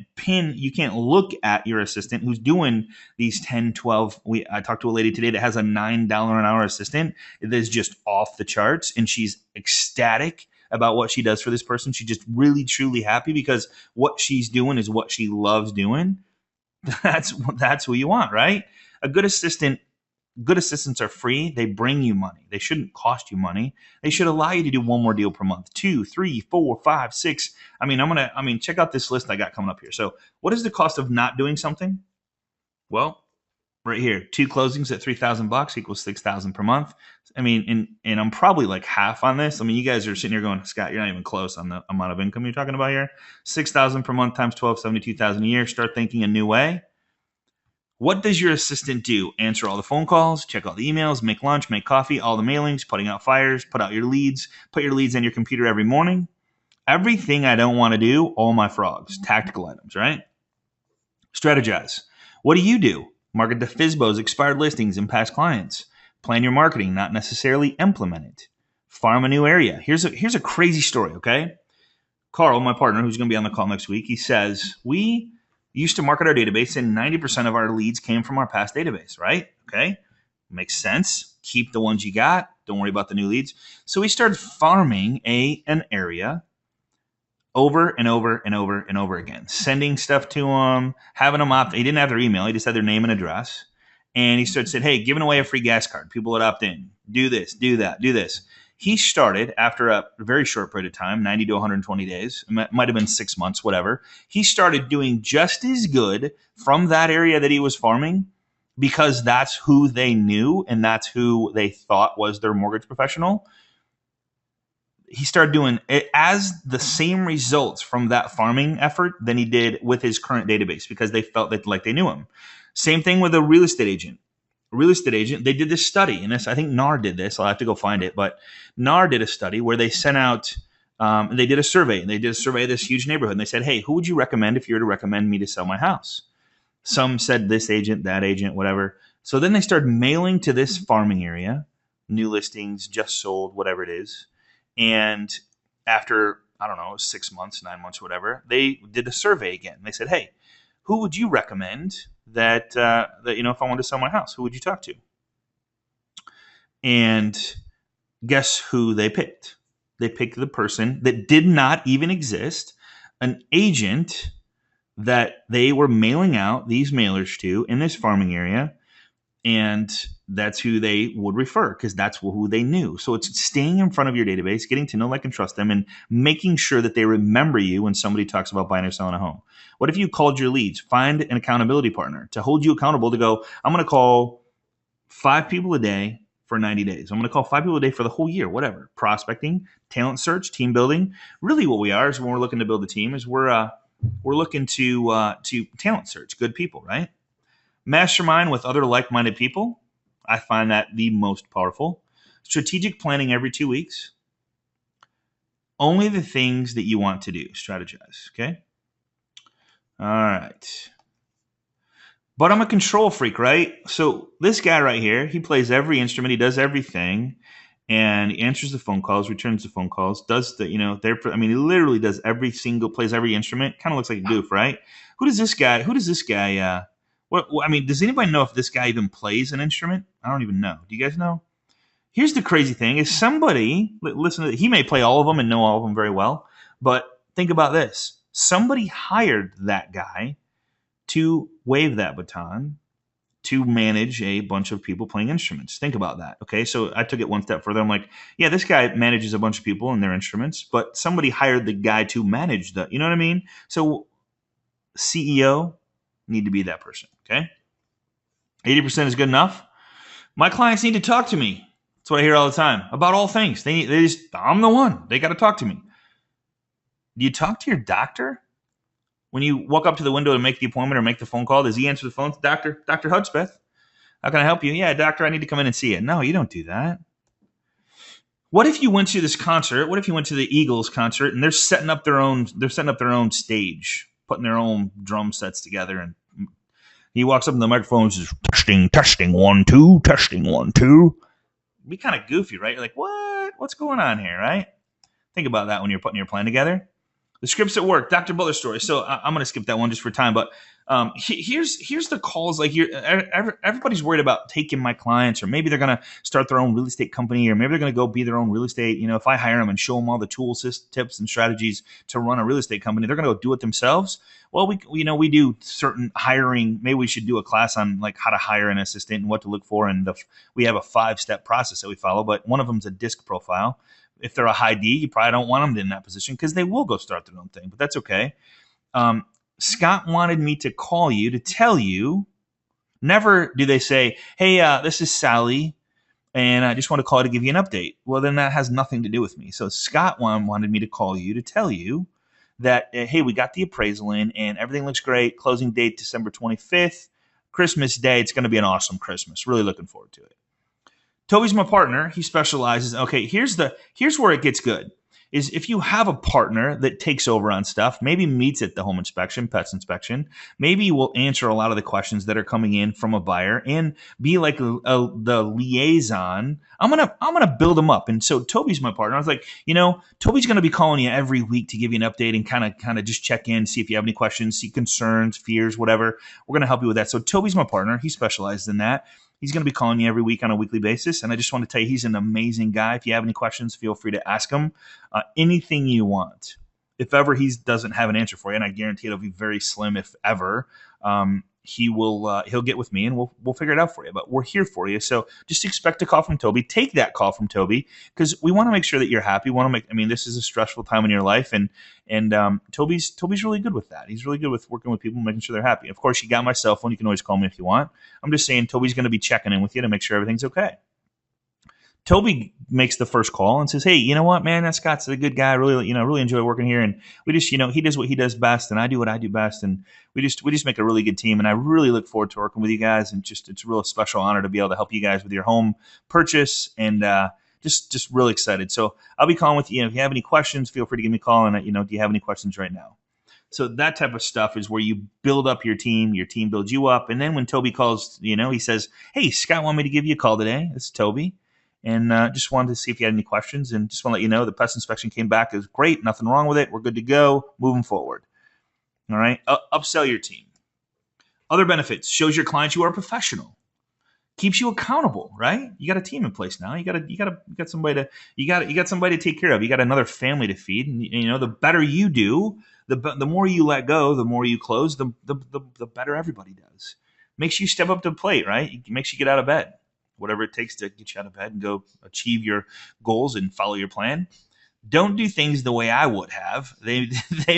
look at your assistant who's doing these 10, 12. I talked to a lady today that has a $9 an hour assistant that is just off the charts, and she's ecstatic about what she does for this person. She's just really, truly happy because what she's doing is what she loves doing. That's who you want, right? A good assistant. Good assistants are free. They bring you money. They shouldn't cost you money. They should allow you to do one more deal per month. 2, 3, 4, 5, 6. Check out this list I got coming up here. So what is the cost of not doing something? Well, right here, 2 closings at $3,000 equals $6,000 per month. And I'm probably like half on this. You guys are sitting here going, Scott, you're not even close on the amount of income you're talking about here. $6,000 per month times 12, $72,000 a year. Start thinking a new way. What does your assistant do? Answer all the phone calls, check all the emails, make lunch, make coffee, all the mailings, putting out fires, put out your leads, put your leads on your computer every morning. Everything I don't want to do, all my frogs, tactical items, right? Strategize. What do you do? Market the FSBOs, expired listings, and past clients. Plan your marketing, not necessarily implement it. Farm a new area. Here's a crazy story, okay? Carl, my partner, who's going to be on the call next week, he says, we used to market our database and 90% of our leads came from our past database, right? Okay. Makes sense. Keep the ones you got. Don't worry about the new leads. So we started farming an area over and over and over and over again, sending stuff to them, having them opt. He didn't have their email. He just had their name and address. And he started saying, hey, giving away a free gas card. People would opt in. Do this, do that, do this. He started after a very short period of time, 90 to 120 days, it might have been 6 months, whatever. He started doing just as good from that area that he was farming because that's who they knew and that's who they thought was their mortgage professional. He started doing it as the same results from that farming effort than he did with his current database because they felt that like they knew him. Same thing with a real estate agent. They did this study, and I think NAR did this. I'll have to go find it, but NAR did a study where they sent out, they did a survey. They did a survey of this huge neighborhood, and they said, hey, who would you recommend if you were to recommend me to sell my house? Some said this agent, that agent, whatever. So then they started mailing to this farming area, new listings, just sold, whatever it is. And after, 6 months, 9 months, whatever, they did a survey again. They said, hey, who would you recommend that if I wanted to sell my house, who would you talk to? And guess who they picked? They picked the person that did not even exist, an agent that they were mailing out these mailers to in this farming area, and that's who they would refer because that's who they knew. So it's staying in front of your database, getting to know, like, and trust them, and making sure that they remember you when somebody talks about buying or selling a home. What if you called your leads? Find an accountability partner to hold you accountable to go, I'm going to call 5 people a day for 90 days. I'm going to call 5 people a day for the whole year, whatever. Prospecting, talent search, team building. Really what we are is when we're looking to build a team is we're looking to talent search good people, right? Mastermind with other like-minded people. I find that the most powerful. Strategic planning every 2 weeks. Only the things that you want to do. Strategize, okay? All right. But I'm a control freak, right? So this guy right here, he plays every instrument. He does everything. And he answers the phone calls, returns the phone calls, does the, he literally does plays every instrument. Kind of looks like a goof, right? Who does this guy, does anybody know if this guy even plays an instrument? I don't even know. Do you guys know? Here's the crazy thing is he may play all of them and know all of them very well, but think about this. Somebody hired that guy to wave that baton to manage a bunch of people playing instruments. Think about that. Okay. So I took it one step further. I'm like, yeah, this guy manages a bunch of people and their instruments, but somebody hired the guy to manage you know what I mean? So CEO need to be that person. Okay. 80% is good enough. My clients need to talk to me. That's what I hear all the time about all things. I'm the one. They got to talk to me. Do you talk to your doctor? When you walk up to the window to make the appointment or make the phone call, does he answer the phone? Dr. Hudspeth, how can I help you? Yeah, doctor, I need to come in and see you. No, you don't do that. What if you went to this concert? What if you went to the Eagles concert and they're setting up their own stage, putting their own drum sets together, and he walks up in the microphone and says, testing, 1, 2, testing, 1, 2. It'd be kind of goofy, right? You're like, what? What's going on here, right? Think about that when you're putting your plan together. The scripts at work, Dr. Butler story. So I'm going to skip that one just for time. But here's the calls. Like everybody's worried about taking my clients, or maybe they're going to start their own real estate company, or maybe they're going to go be their own real estate. If I hire them and show them all the tools, tips, and strategies to run a real estate company, they're going to go do it themselves. Well, we do certain hiring. Maybe we should do a class on like how to hire an assistant and what to look for. And we have a 5-step process that we follow. But one of them is a DISC profile. If they're a high D, you probably don't want them in that position because they will go start their own thing, but that's okay. Scott wanted me to call you to tell you, never do they say, hey, this is Sally, and I just want to call to give you an update. Well, then that has nothing to do with me. So Scott wanted me to call you to tell you that, hey, we got the appraisal in and everything looks great. Closing date December 25th, Christmas Day. It's going to be an awesome Christmas. Really looking forward to it. Toby's my partner. He specializes. Okay, here's where it gets good. Is if you have a partner that takes over on stuff, maybe meets at the home inspection, pets inspection, maybe will answer a lot of the questions that are coming in from a buyer and be like the liaison. I'm gonna build them up. And so Toby's my partner. I was like, Toby's gonna be calling you every week to give you an update and kind of just check in, see if you have any questions, see concerns, fears, whatever. We're gonna help you with that. So Toby's my partner. He specializes in that. He's going to be calling you every week on a weekly basis. And I just want to tell you, he's an amazing guy. If you have any questions, feel free to ask him anything you want. If ever he doesn't have an answer for you, and I guarantee it'll be very slim if ever, he'll get with me and we'll figure it out for you. But we're here for you. So just expect a call from Toby. Take that call from Toby because we want to make sure that you're happy. This is a stressful time in your life. And Toby's really good with that. He's really good with working with people, making sure they're happy. Of course, you got my cell phone. You can always call me if you want. I'm just saying Toby's going to be checking in with you to make sure everything's okay. Toby makes the first call and says, hey, you know what, man, that Scott's a good guy. Really enjoy working here. And we just, he does what he does best and I do what I do best. And we just make a really good team. And I really look forward to working with you guys. And it's a real special honor to be able to help you guys with your home purchase. And just really excited. So I'll be calling with you. If you have any questions, feel free to give me a call. And, do you have any questions right now? So that type of stuff is where you build up your team builds you up. And then when Toby calls, he says, hey, Scott wanted me to give you a call today. This is Toby. And just wanted to see if you had any questions, and just want to let you know the pest inspection came back. It was great. Nothing wrong with it. We're good to go. Moving forward. All right. Upsell your team. Other benefits. Shows your clients you are a professional. keeps you accountable, right? You got a team in place now. You got somebody to take care of. You got another family to feed. And, the better you do, the more you let go, the more you close, the better everybody does. Makes you step up to the plate, right? It makes you get out of bed, whatever it takes to get you out of bed and go achieve your goals and follow your plan. Don't do things the way I would have. They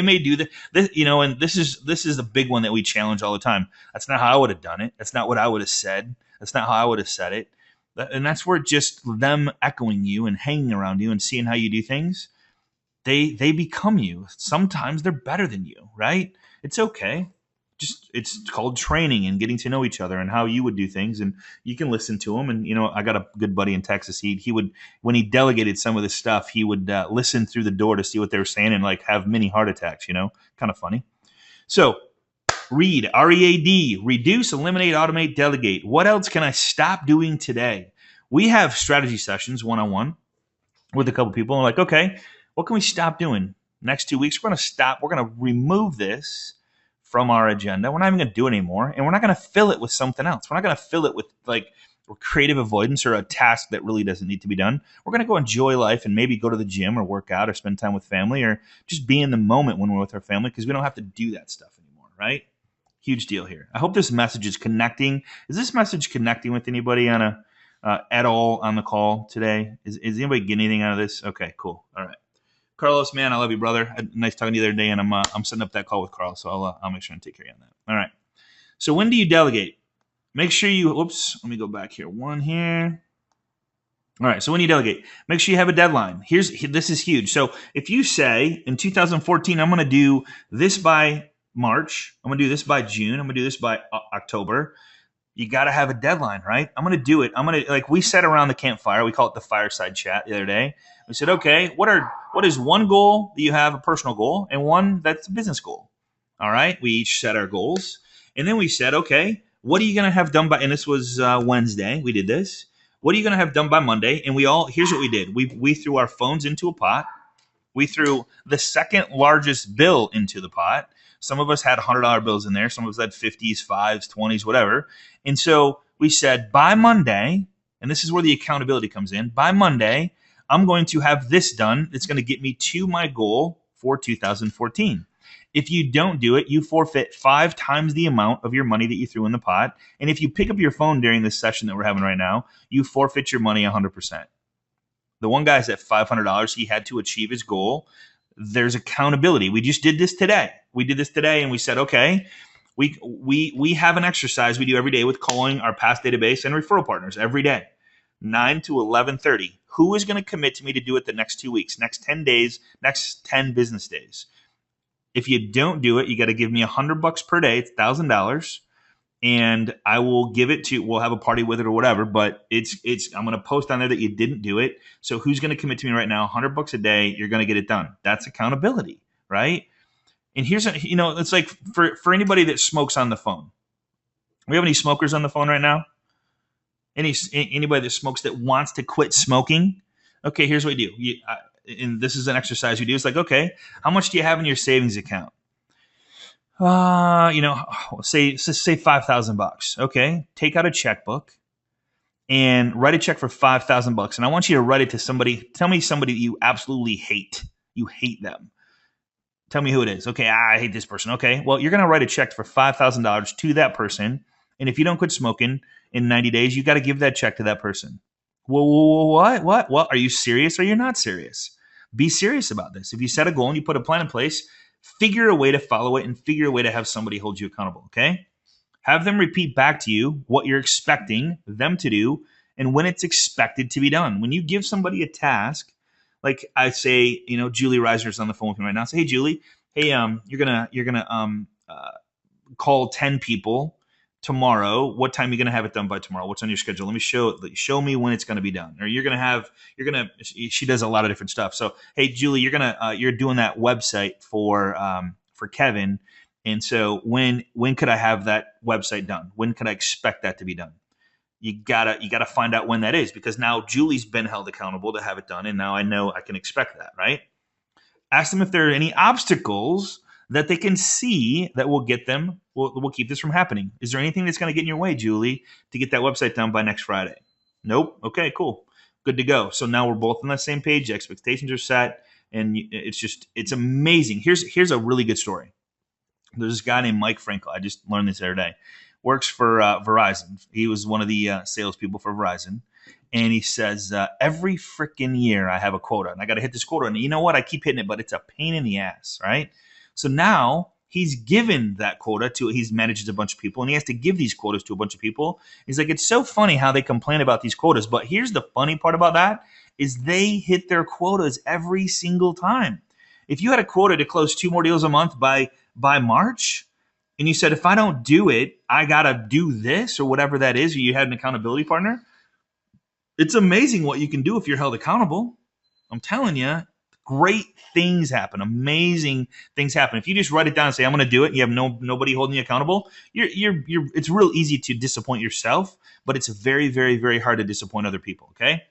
may do and this is the big one that we challenge all the time. That's not how I would have done it. That's not what I would have said. That's not how I would have said it. And that's where just them echoing you and hanging around you and seeing how you do things, they become you. Sometimes they're better than you, right? It's okay. It's called training and getting to know each other and how you would do things, and you can listen to them. And I got a good buddy in Texas. He would, when he delegated some of this stuff, he would listen through the door to see what they were saying and like have mini heart attacks. Kind of funny. So READ, READ, reduce, eliminate, automate, delegate. What else can I stop doing today? We have strategy sessions one-on-one with a couple people. And we're like, okay, what can we stop doing? Next 2 weeks, we're going to stop. We're going to remove this from our agenda. We're not even going to do it anymore. And we're not going to fill it with something else. We're not going to fill it with like creative avoidance or a task that really doesn't need to be done. We're going to go enjoy life and maybe go to the gym or work out or spend time with family or just be in the moment when we're with our family, because we don't have to do that stuff anymore, right? Huge deal here. I hope this message is connecting. Is this message connecting with anybody on at all on the call today? Is anybody getting anything out of this? Okay, cool. All right. Carlos, man, I love you, brother. Nice talking to you the other day, and I'm setting up that call with Carl, so I'll make sure and take care of you on that. All right. So when do you delegate? Make sure you. Whoops. Let me go back here. One here. All right. So when you delegate, make sure you have a deadline. This is huge. So if you say in 2014, I'm going to do this by March, I'm going to do this by June, I'm going to do this by October. You got to have a deadline, right? I'm going to do it. We sat around the campfire. We call it the fireside chat the other day. We said, okay, what is one goal that you have, a personal goal, and one that's a business goal? All right. We each set our goals. And then we said, okay, what are you going to have done by, and this was Wednesday. We did this. What are you going to have done by Monday? And here's what we did. We threw our phones into a pot. We threw the second largest bill into the pot. Some of us had $100 bills in there. Some of us had 50s, 5s, 20s, whatever. And so we said, by Monday, and this is where the accountability comes in, by Monday, I'm going to have this done. It's going to get me to my goal for 2014. If you don't do it, you forfeit 5 times the amount of your money that you threw in the pot. And if you pick up your phone during this session that we're having right now, you forfeit your money 100%. The one guy's at $500. He had to achieve his goal. There's accountability. We just did this today. And we said, okay, we have an exercise we do every day with calling our past database and referral partners every day, 9 to 11:30. Who is going to commit to me to do it the next 2 weeks, next 10 days, next 10 business days? If you don't do it, you got to give me $100 per day. It's $1,000. And I will give it to, we'll have a party with it or whatever, but I'm going to post on there that you didn't do it. So who's going to commit to me right now? $100 a day. You're going to get it done. That's accountability, right? And it's like for anybody that smokes on the phone. We have any smokers on the phone right now? Anybody that smokes that wants to quit smoking? Okay, here's what we do. And this is an exercise we do. It's like, okay, how much do you have in your savings account? Say $5,000. Okay, take out a checkbook and write a check for $5,000. And I want you to write it to somebody. Tell me somebody that you absolutely hate. You hate them. Tell me who it is. Okay, I hate this person. Okay, well, you're going to write a check for $5,000 to that person. And if you don't quit smoking in 90 days, you got to give that check to that person. Well, what? Are you serious or you're not serious? Be serious about this. If you set a goal and you put a plan in place, figure a way to follow it and figure a way to have somebody hold you accountable, okay? Have them repeat back to you what you're expecting them to do and when it's expected to be done. When you give somebody a task, like I say, Julie Reiser's on the phone with me right now. Say, hey, Julie, you're gonna call 10 people tomorrow. What time are you going to have it done by tomorrow? What's on your schedule? Let me show me when it's going to be done. Or she does a lot of different stuff. So, hey, Julie, you're doing that website for Kevin. And so when could I have that website done? When could I expect that to be done? You gotta find out when that is, because now Julie's been held accountable to have it done. And now I know I can expect that, right? Ask them if there are any obstacles that they can see that will get them, will keep this from happening. Is there anything that's going to get in your way, Julie, to get that website done by next Friday? Nope. Okay, cool. Good to go. So now we're both on the same page. Expectations are set, and it's amazing. Here's a really good story. There's this guy named Mike Frankel. I just learned this the other day. Works for Verizon. He was one of the salespeople for Verizon. And he says, every freaking year I have a quota, and I got to hit this quota. And you know what? I keep hitting it, but it's a pain in the ass, right? So now he's given that quota to, he's manages a bunch of people, and he has to give these quotas to a bunch of people. He's like, it's so funny how they complain about these quotas. But here's the funny part about that is they hit their quotas every single time. If you had a quota to close 2 more deals a month by March, and you said, if I don't do it, I got to do this or whatever that is, or you had an accountability partner, it's amazing what you can do if you're held accountable. I'm telling you, great things happen. Amazing things happen. If you just write it down and say, I'm going to do it, and you have nobody holding you accountable, it's real easy to disappoint yourself, but it's very, very, very hard to disappoint other people, okay?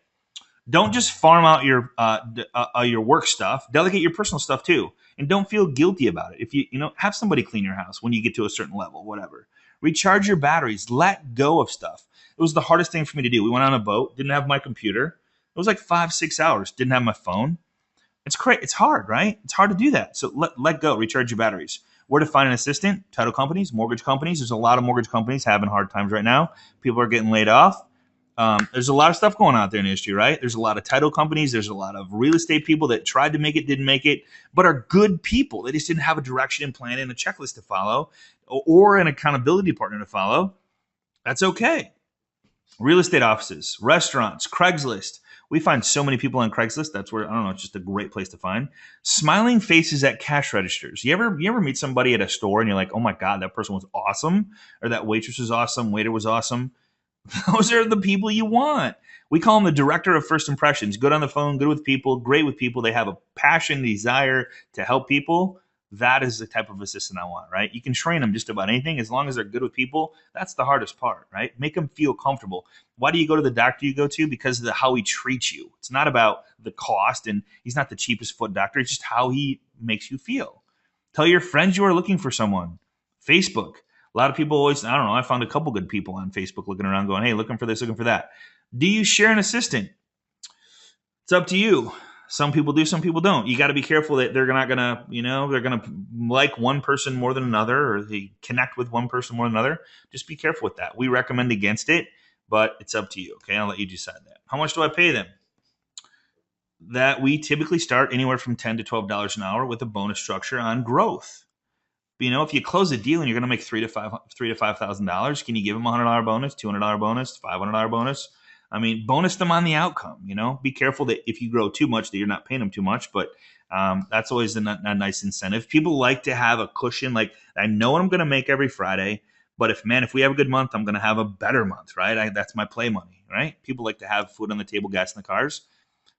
Don't just farm out your work stuff. Delegate your personal stuff too, and don't feel guilty about it. If you have somebody clean your house when you get to a certain level, whatever. Recharge your batteries. Let go of stuff. It was the hardest thing for me to do. We went on a boat. Didn't have my computer. It was like 5-6 hours. Didn't have my phone. It's great. It's hard, right? It's hard to do that. So let go. Recharge your batteries. Where to find an assistant? Title companies, mortgage companies. There's a lot of mortgage companies having hard times right now. People are getting laid off. There's a lot of stuff going on out there in the industry, right? There's a lot of title companies. There's a lot of real estate people that tried to make it, didn't make it, but are good people. They just didn't have a direction and plan and a checklist to follow or an accountability partner to follow. That's okay. Real estate offices, restaurants, Craigslist. We find so many people on Craigslist. That's where, I don't know, it's just a great place to find. Smiling faces at cash registers. You ever meet somebody at a store and you're like, oh my God, that person was awesome, or that waitress was awesome, waiter was awesome? Those are the people you want. We call them the director of first impressions. Good on the phone, good with people, great with people. They have a passion, desire to help people. That is the type of assistant I want, right? You can train them just about anything as long as they're good with people. That's the hardest part, right? Make them feel comfortable. Why do you go to the doctor you go to? Because of how he treats you. It's not about the cost, and he's not the cheapest foot doctor. It's just how he makes you feel. Tell your friends you are looking for someone. Facebook. A lot of people always, I don't know, I found a couple good people on Facebook looking around going, hey, looking for this, looking for that. Do you share an assistant? It's up to you. Some people do, some people don't. You got to be careful that they're not going to, they're going to like one person more than another, or they connect with one person more than another. Just be careful with that. We recommend against it, but it's up to you. Okay, I'll let you decide that. How much do I pay them? That we typically start anywhere from $10 to $12 an hour with a bonus structure on growth. If you close a deal and you're going to make $3,000 to $5,000, can you give them a $100 bonus, $200 bonus, $500 bonus? I mean, bonus them on the outcome. Be careful that if you grow too much, that you're not paying them too much. But that's always a nice incentive. People like to have a cushion. Like, I know what I'm going to make every Friday, but if we have a good month, I'm going to have a better month, right? That's my play money, right? People like to have food on the table, gas in the cars.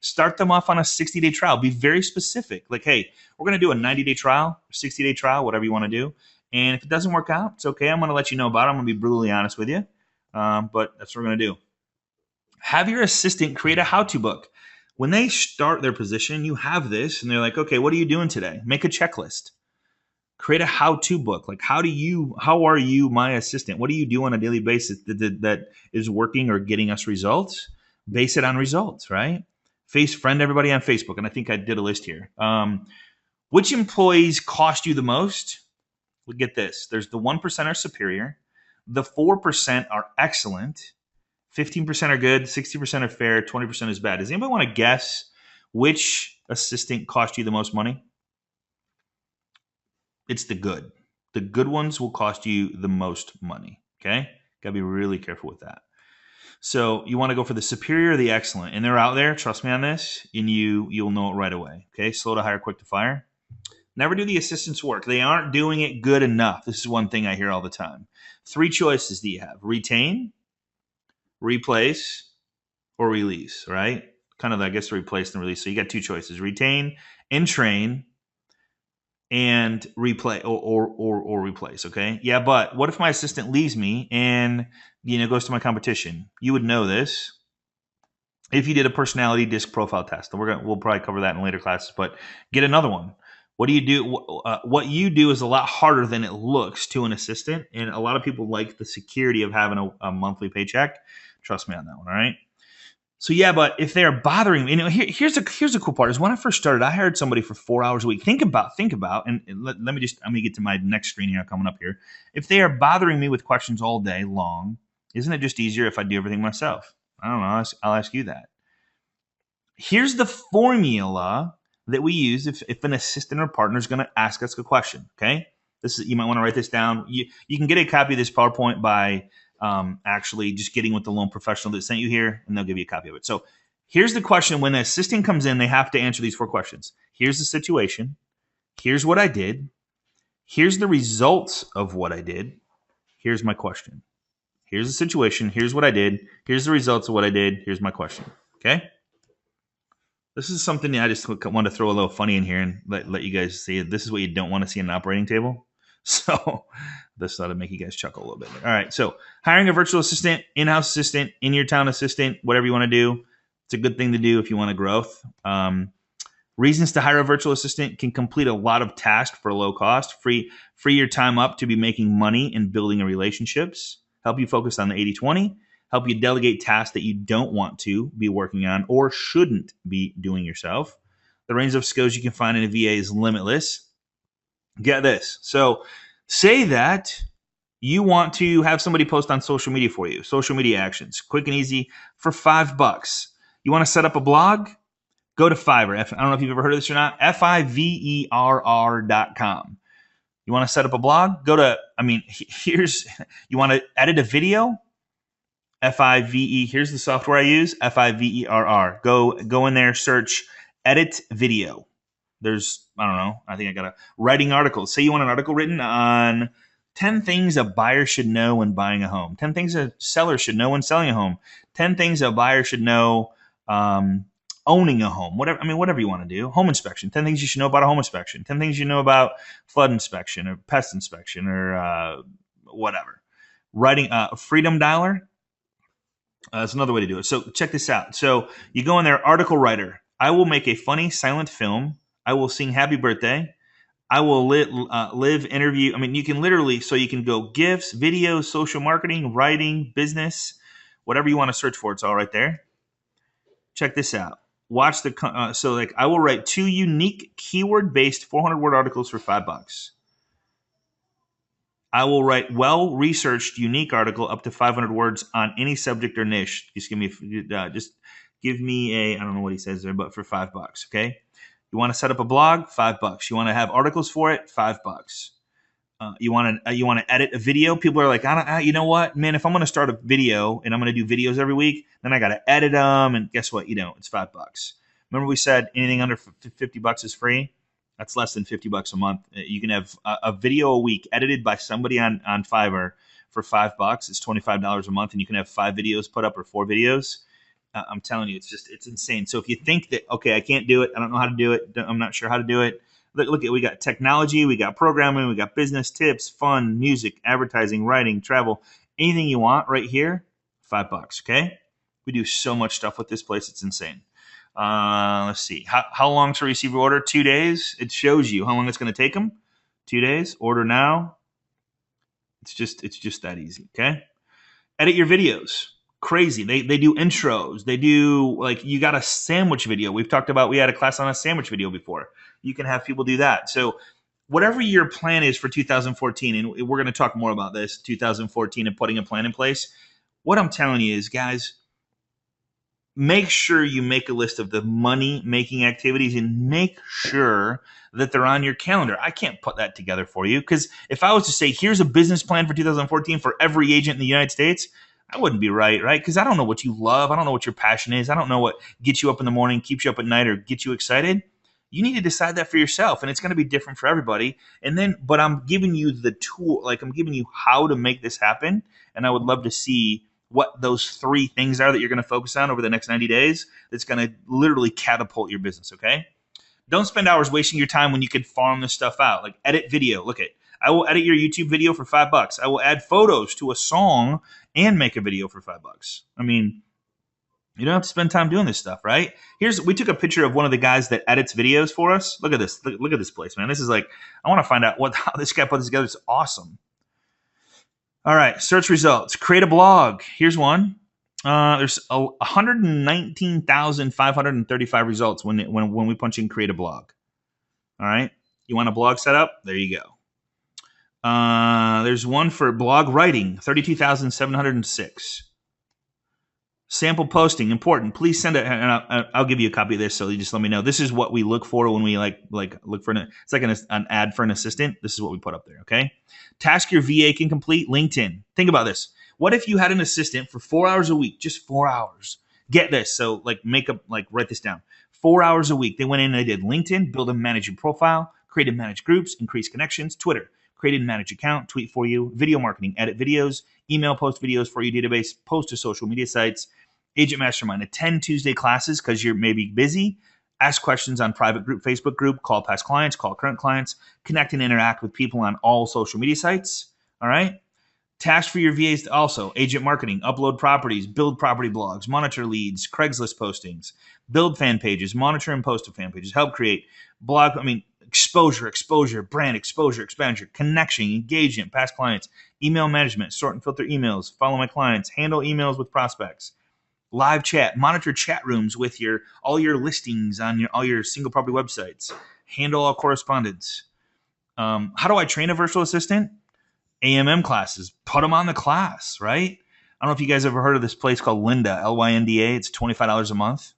Start them off on a 60-day trial. Be very specific. Like, hey, we're going to do a 90-day trial, 60-day trial, whatever you want to do. And if it doesn't work out, it's okay. I'm going to let you know about it. I'm going to be brutally honest with you. But that's what we're going to do. Have your assistant create a how-to book. When they start their position, you have this, and they're like, okay, what are you doing today? Make a checklist. Create a how-to book. Like, how are you my assistant? What do you do on a daily basis that is working or getting us results? Base it on results, right? Friend everybody on Facebook, and I think I did a list here. Which employees cost you the most? Well, get this. There's the 1% are superior. The 4% are excellent. 15% are good. 60% are fair. 20% is bad. Does anybody want to guess which assistant cost you the most money? It's the good. The good ones will cost you the most money, okay? Got to be really careful with that. So you want to go for the superior or the excellent. And they're out there, trust me on this, and you'll know it right away. Okay, slow to hire, quick to fire. Never do the assistant's work. They aren't doing it good enough. This is one thing I hear all the time. 3 choices do you have? Retain, replace, or release, right? Kind of, I guess, replace and release. So you got 2 choices. Retain and train and replay or replace, okay? Yeah, but what if my assistant leaves me and goes to my competition? You would know this if you did a personality disc profile test. We'll probably cover that in later classes, but get another one. What do you do? What you do is a lot harder than it looks to an assistant, and a lot of people like the security of having a monthly paycheck. Trust me on that one. All right. So yeah, but if they're bothering me, here's a cool part is when I first started, I hired somebody for 4 hours a week. Think about, and let me I'm gonna get to my next screen here coming up here. If they are bothering me with questions all day long, isn't it just easier if I do everything myself? I don't know. I'll ask you that. Here's the formula that we use if an assistant or partner is going to ask us a question. Okay, you might want to write this down. You can get a copy of this PowerPoint by actually just getting with the loan professional that sent you here, and they'll give you a copy of it. So here's the question: when the assistant comes in, they have to answer these 4 questions. Here's the situation. Here's what I did. Here's the results of what I did. Here's my question. Here's the situation. Here's what I did. Here's the results of what I did. Here's my question. Okay. This is something I just want to throw a little funny in here and let you guys see. This is what you don't want to see in an operating table. So this ought to make you guys chuckle a little bit. All right. So hiring a virtual assistant, in-house assistant, in your town assistant, whatever you want to do. It's a good thing to do if you want to growth. Reasons to hire a virtual assistant: can complete a lot of tasks for low cost, free your time up to be making money and building relationships, help you focus on the 80-20, help you delegate tasks that you don't want to be working on or shouldn't be doing yourself. The range of skills you can find in a VA is limitless. Get this. So say that you want to have somebody post on social media for you, social media actions, quick and easy for $5. You want to set up a blog? Go to Fiverr. I don't know if you've ever heard of this or not. Fiverr.com. You want to set up a blog? You want to edit a video? Five. Here's the software I use. Fiverr. Go in there, search edit video. There's, I don't know, I think I got a writing articles. Say you want an article written on 10 things a buyer should know when buying a home, 10 things a seller should know when selling a home, 10 things a buyer should know owning a home, whatever you want to do. Home inspection, 10 things you should know about a home inspection, 10 things you know about flood inspection or pest inspection or whatever. Writing Freedom Dialer. That's another way to do it. So check this out. So you go in there, article writer. I will make a funny silent film. I will sing happy birthday. I will live interview. You can literally, so you can go GIFs, videos, social marketing, writing, business, whatever you want to search for. It's all right there. Check this out. Watch the, I will write 2 unique keyword-based 400-word articles for $5. I will write well-researched, unique article up to 500 words on any subject or niche. Just give me a, I don't know what he says there, but for $5. Okay. You want to set up a blog? $5. You want to have articles for it? $5. You want to edit a video? People are like, you know what, man? If I'm going to start a video and I'm going to do videos every week, then I got to edit them. And guess what? It's $5. Remember we said anything under $50 is free. That's less than $50 a month. You can have a video a week edited by somebody on Fiverr for $5. It's $25 a month, and you can have 5 videos put up or 4 videos. I'm telling you, it's insane. So if you think that, okay, I can't do it, I don't know how to do it, I'm not sure how to do it. Look at, we got technology, we got programming, we got business tips, fun, music, advertising, writing, travel, anything you want right here, $5. Okay, we do so much stuff with this place, it's insane. Let's see. How long to receive your order? 2 days. It shows you how long it's going to take them. 2 days. Order now. It's just that easy. Okay. Edit your videos. Crazy. They do intros. They do, you got a sandwich video. We had a class on a sandwich video before. You can have people do that. So whatever your plan is for 2014, and we're going to talk more about this, 2014 and putting a plan in place. What I'm telling you is, guys, make sure you make a list of the money-making activities and make sure that they're on your calendar. I can't put that together for you because if I was to say, here's a business plan for 2014 for every agent in the United States, I wouldn't be right? Because I don't know what you love. I don't know what your passion is. I don't know what gets you up in the morning, keeps you up at night, or gets you excited. You need to decide that for yourself, and it's going to be different for everybody. But I'm giving you the tool, I'm giving you how to make this happen, and I would love to see what those 3 things are that you're going to focus on over the next 90 days that's going to literally catapult your business, okay? Don't spend hours wasting your time when you could farm this stuff out. Edit video. Look at, I will edit your YouTube video for $5. I will add photos to a song and make a video for $5. You don't have to spend time doing this stuff, right? We took a picture of one of the guys that edits videos for us. Look at this. Look at this place, man. This is like, I want to find out how this guy put this together. It's awesome. All right, search results. Create a blog. Here's one. There's 119,535 results when we punch in create a blog. All right. You want a blog set up? There you go. There's one for blog writing, 32,706. Sample posting, important. Please send it, and I'll give you a copy of this. So you just let me know. This is what we look for when we like look for it's like an ad for an assistant. This is what we put up there. Okay. Task your VA can complete. LinkedIn. Think about this. What if you had an assistant for 4 hours a week? Just 4 hours. Get this. So write this down. 4 hours a week. They went in and they did LinkedIn, build and manage your profile, create and manage groups, increase connections, Twitter, create and manage account, tweet for you, video marketing, edit videos, email post videos for your database, post to social media sites, Agent Mastermind, attend Tuesday classes because you're maybe busy, ask questions on private group, Facebook group, call past clients, call current clients, connect and interact with people on all social media sites. All right. Task for your VAs also, agent marketing, upload properties, build property blogs, monitor leads, Craigslist postings, build fan pages, monitor and post to fan pages, help create exposure, brand exposure, connection, engagement, past clients, email management, sort and filter emails, follow my clients, handle emails with prospects, live chat, monitor chat rooms with all your listings on all your single property websites, handle all correspondence. How do I train a virtual assistant? AMM classes, put them on the class, right? I don't know if you guys ever heard of this place called Lynda, Lynda. It's $25 a month.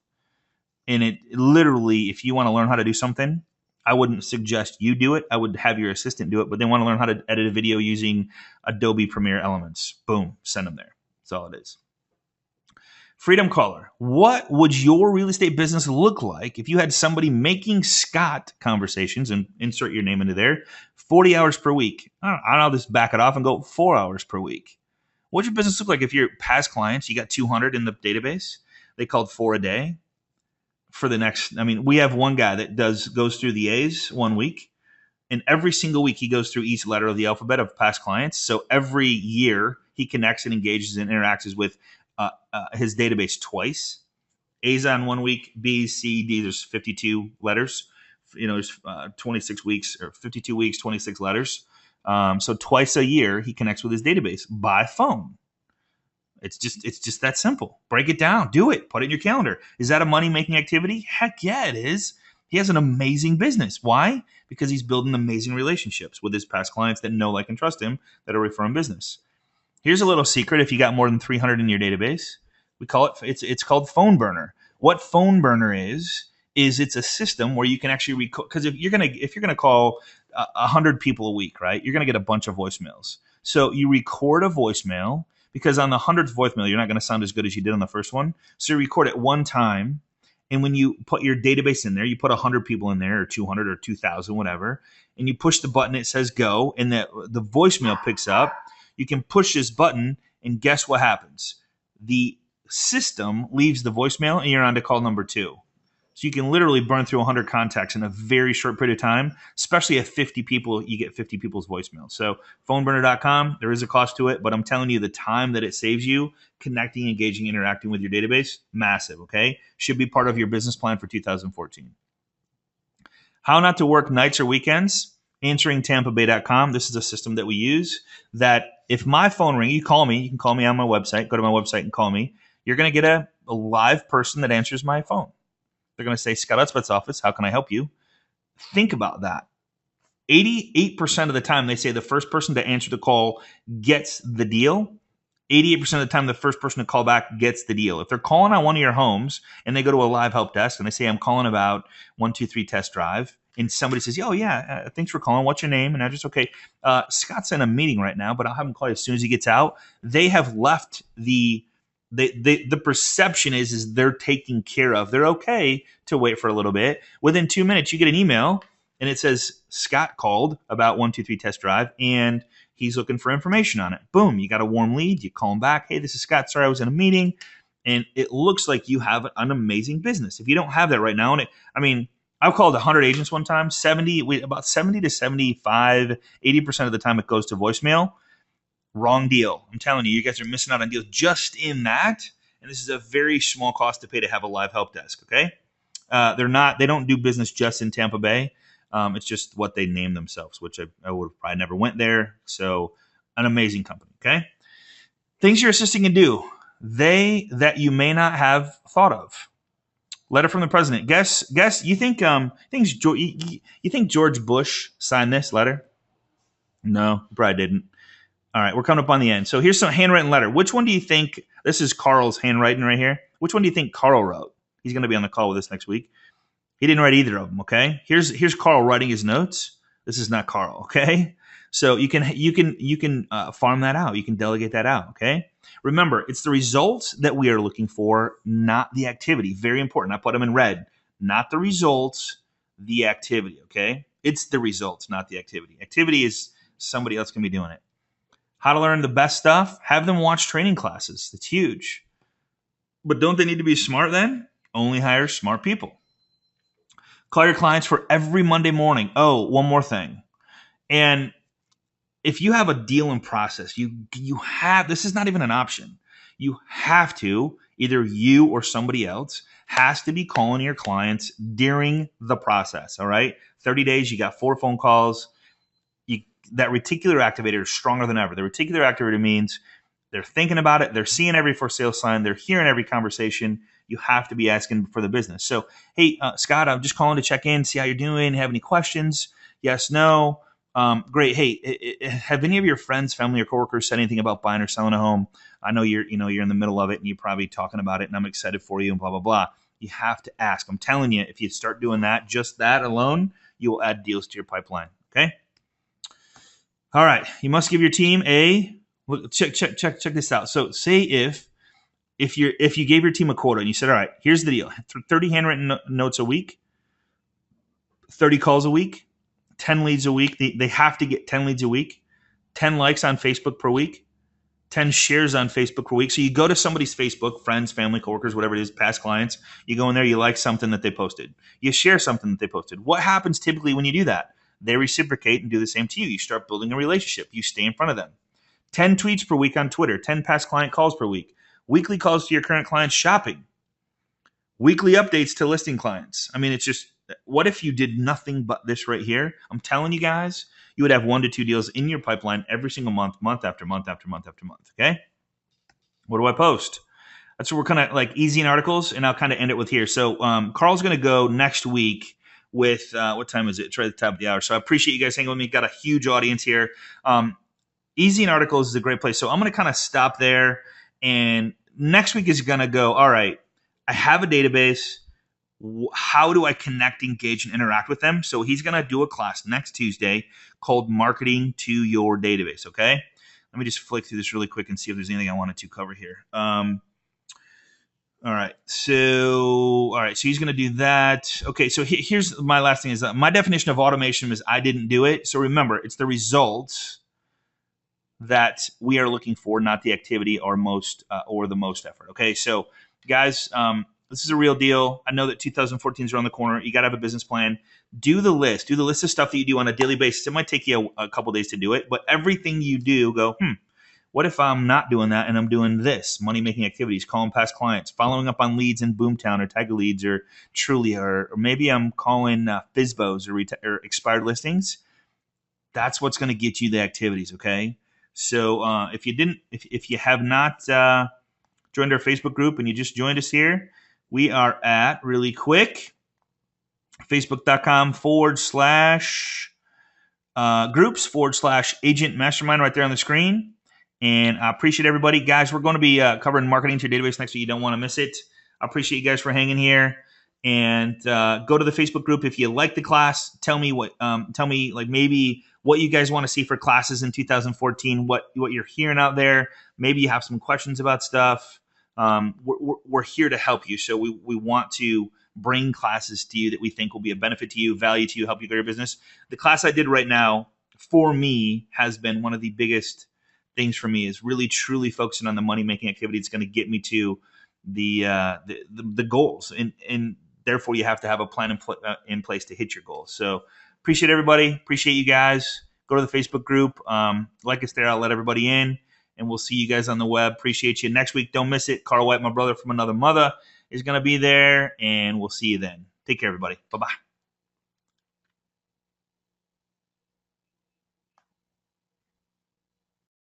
And it literally, if you want to learn how to do something, I wouldn't suggest you do it. I would have your assistant do it, but they want to learn how to edit a video using Adobe Premiere Elements. Boom, send them there. That's all it is. Freedom Caller. What would your real estate business look like if you had somebody making Scott conversations, and insert your name into there, 40 hours per week? I'll just back it off and go 4 hours per week. What's your business look like if your past clients, you got 200 in the database, they called 4 a day for the next, we have one guy that goes through the A's 1 week, and every single week he goes through each letter of the alphabet of past clients. So every year he connects and engages and interacts with his database twice. A's on 1 week, B's, C, D, there's 52 letters. There's 26 weeks or 52 weeks, 26 letters. So twice a year he connects with his database by phone. It's just that simple. Break it down. Do it. Put it in your calendar. Is that a money-making activity? Heck yeah, it is. He has an amazing business. Why? Because he's building amazing relationships with his past clients that know, like, and trust him, that are referring business. Here's a little secret. If you got more than 300 in your database, we call it's called Phone Burner. What Phone Burner is it's a system where you can actually record, because if you're gonna call 100 people a week, right, you're gonna get a bunch of voicemails. So you record a voicemail, because on the 100th voicemail you're not going to sound as good as you did on the first one. So you record it one time, and when you put your database in there, you put 100 people in there, or 200 or 2,000, whatever, and you push the button, it says go, and the voicemail picks up. You can push this button, and guess what happens? The system leaves the voicemail, and you're on to call number 2. So you can literally burn through 100 contacts in a very short period of time, especially at 50 people, you get 50 people's voicemails. So phoneburner.com, there is a cost to it, but I'm telling you, the time that it saves you connecting, engaging, interacting with your database, massive, okay? Should be part of your business plan for 2014. How not to work nights or weekends? AnsweringTampaBay.com. This is a system that we use that if my phone rings, you can call me on my website, go to my website and call me. You're going to get a live person that answers my phone. They're going to say, Scott Utspeth's office, how can I help you? Think about that. 88% of the time, they say the first person to answer the call gets the deal. 88% of the time, the first person to call back gets the deal. If they're calling on one of your homes and they go to a live help desk and they say, I'm calling about 123 test drive, and somebody says, oh, yeah, thanks for calling. What's your name and address? Okay, Scott's in a meeting right now, but I'll have him call you as soon as he gets out. They have left the perception is they're taken care of. They're okay to wait for a little bit. Within 2 minutes, you get an email, and it says, Scott called about 123 test drive, and he's looking for information on it. Boom, you got a warm lead. You call him back. Hey, this is Scott. Sorry, I was in a meeting. And it looks like you have an amazing business. If you don't have that right now, I've called 100 agents one time, about 70 to 75, 80% of the time it goes to voicemail. Wrong deal. I'm telling you, you guys are missing out on deals just in that. and this is a very small cost to pay to have a live help desk. Okay, they don't do business just in Tampa Bay. It's just what they name themselves, which I would have probably never went there. So an amazing company. Okay, things your assistant can do that you may not have thought of. Letter from the president. Guess. You think you think George Bush signed this letter? No, probably didn't. All right, we're coming up on the end. So here's some handwritten letter. Which one do you think? This is Carl's handwriting right here. Which one do you think Carl wrote? He's going to be on the call with us next week. He didn't write either of them. Okay. Here's Carl writing his notes. This is not Carl. Okay. So you can farm that out. You can delegate that out. Okay. Remember, it's the results that we are looking for, not the activity. Very important. I put them in red. Not the results, the activity. Okay. It's the results, not the activity. Activity is somebody else can be doing it. How to learn the best stuff? Have them watch training classes. That's huge. But don't they need to be smart then? Only hire smart people. Call your clients for every Monday morning. Oh, one more thing. And if you have a deal in process, you have, this is not even an option. You have to, either you or somebody else has to be calling your clients during the process. All right. 30 days, you got 4 phone calls. That reticular activator is stronger than ever. The reticular activator means they're thinking about it. They're seeing every for sale sign. They're hearing every conversation. You have to be asking for the business. So, hey, Scott, I'm just calling to check in, see how you're doing. Have any questions? Yes, no. Great. Hey, have any of your friends, family, or coworkers said anything about buying or selling a home? I know you're in the middle of it and you're probably talking about it, and I'm excited for you and blah, blah, blah. You have to ask. I'm telling you, if you start doing that, just that alone, you will add deals to your pipeline. Okay. All right. You must give your team check this out. So say if you gave your team a quota and you said, all right, here's the deal. 30 handwritten notes a week, 30 calls a week, 10 leads a week. They have to get 10 leads a week, 10 likes on Facebook per week, 10 shares on Facebook per week. So you go to somebody's Facebook, friends, family, coworkers, whatever it is, past clients, you go in there, you like something that they posted. You share something that they posted. What happens typically when you do that? They reciprocate and do the same to you. You start building a relationship. You stay in front of them. 10 tweets per week on Twitter, 10 past client calls per week, weekly calls to your current clients shopping, weekly updates to listing clients. I mean, it's just, what if you did nothing but this right here? I'm telling you guys, you would have 1 to 2 deals in your pipeline every single month, month after month after month after month. Okay. What do I post? That's what we're kind of like easy in articles, and I'll kind of end it with here. So Carl's going to go next week with what time is it? It's right at the top of the hour. So I appreciate you guys hanging with me. Got a huge audience here. Easy in articles is a great place. So I'm going to kind of stop there. And next week is going to go, all right, I have a database. How do I connect, engage, and interact with them? So he's going to do a class next Tuesday called Marketing to Your Database. Okay. Let me just flick through this really quick and see if there's anything I wanted to cover here. All right. So he's going to do that. Okay. So here's my last thing is my definition of automation is I didn't do it. So remember, it's the results that we are looking for, not the activity or the most effort. Okay. So guys, this is a real deal. I know that 2014 is around the corner. You got to have a business plan. Do the list of stuff that you do on a daily basis. It might take you a couple days to do it, but everything you do, go, what if I'm not doing that and I'm doing this? Money-making activities, calling past clients, following up on leads in Boomtown or Tiger Leads or Trulia, or maybe I'm calling FSBOs or expired listings. That's what's going to get you the activities, okay? So if you have not joined our Facebook group and you just joined us here, we are at, really quick, facebook.com/groups/agent mastermind right there on the screen. And I appreciate everybody. Guys, we're going to be covering marketing to your database next week. You don't want to miss it. I appreciate you guys for hanging here. And go to the Facebook group if you like the class. Tell me like maybe what you guys want to see for classes in 2014, what you're hearing out there. Maybe you have some questions about stuff. We're here to help you. So we want to bring classes to you that we think will be a benefit to you, value to you, help you grow your business. The class I did right now, for me, has been one of the biggest things for me, is really truly focusing on the money-making activity. It's going to get me to the goals. And therefore, you have to have a plan in place to hit your goals. So appreciate everybody. Appreciate you guys. Go to the Facebook group. Like us there. I'll let everybody in. and we'll see you guys on the web. Appreciate you. Next week, don't miss it. Carl White, my brother from another mother, is going to be there, and we'll see you then. Take care, everybody. Bye-bye.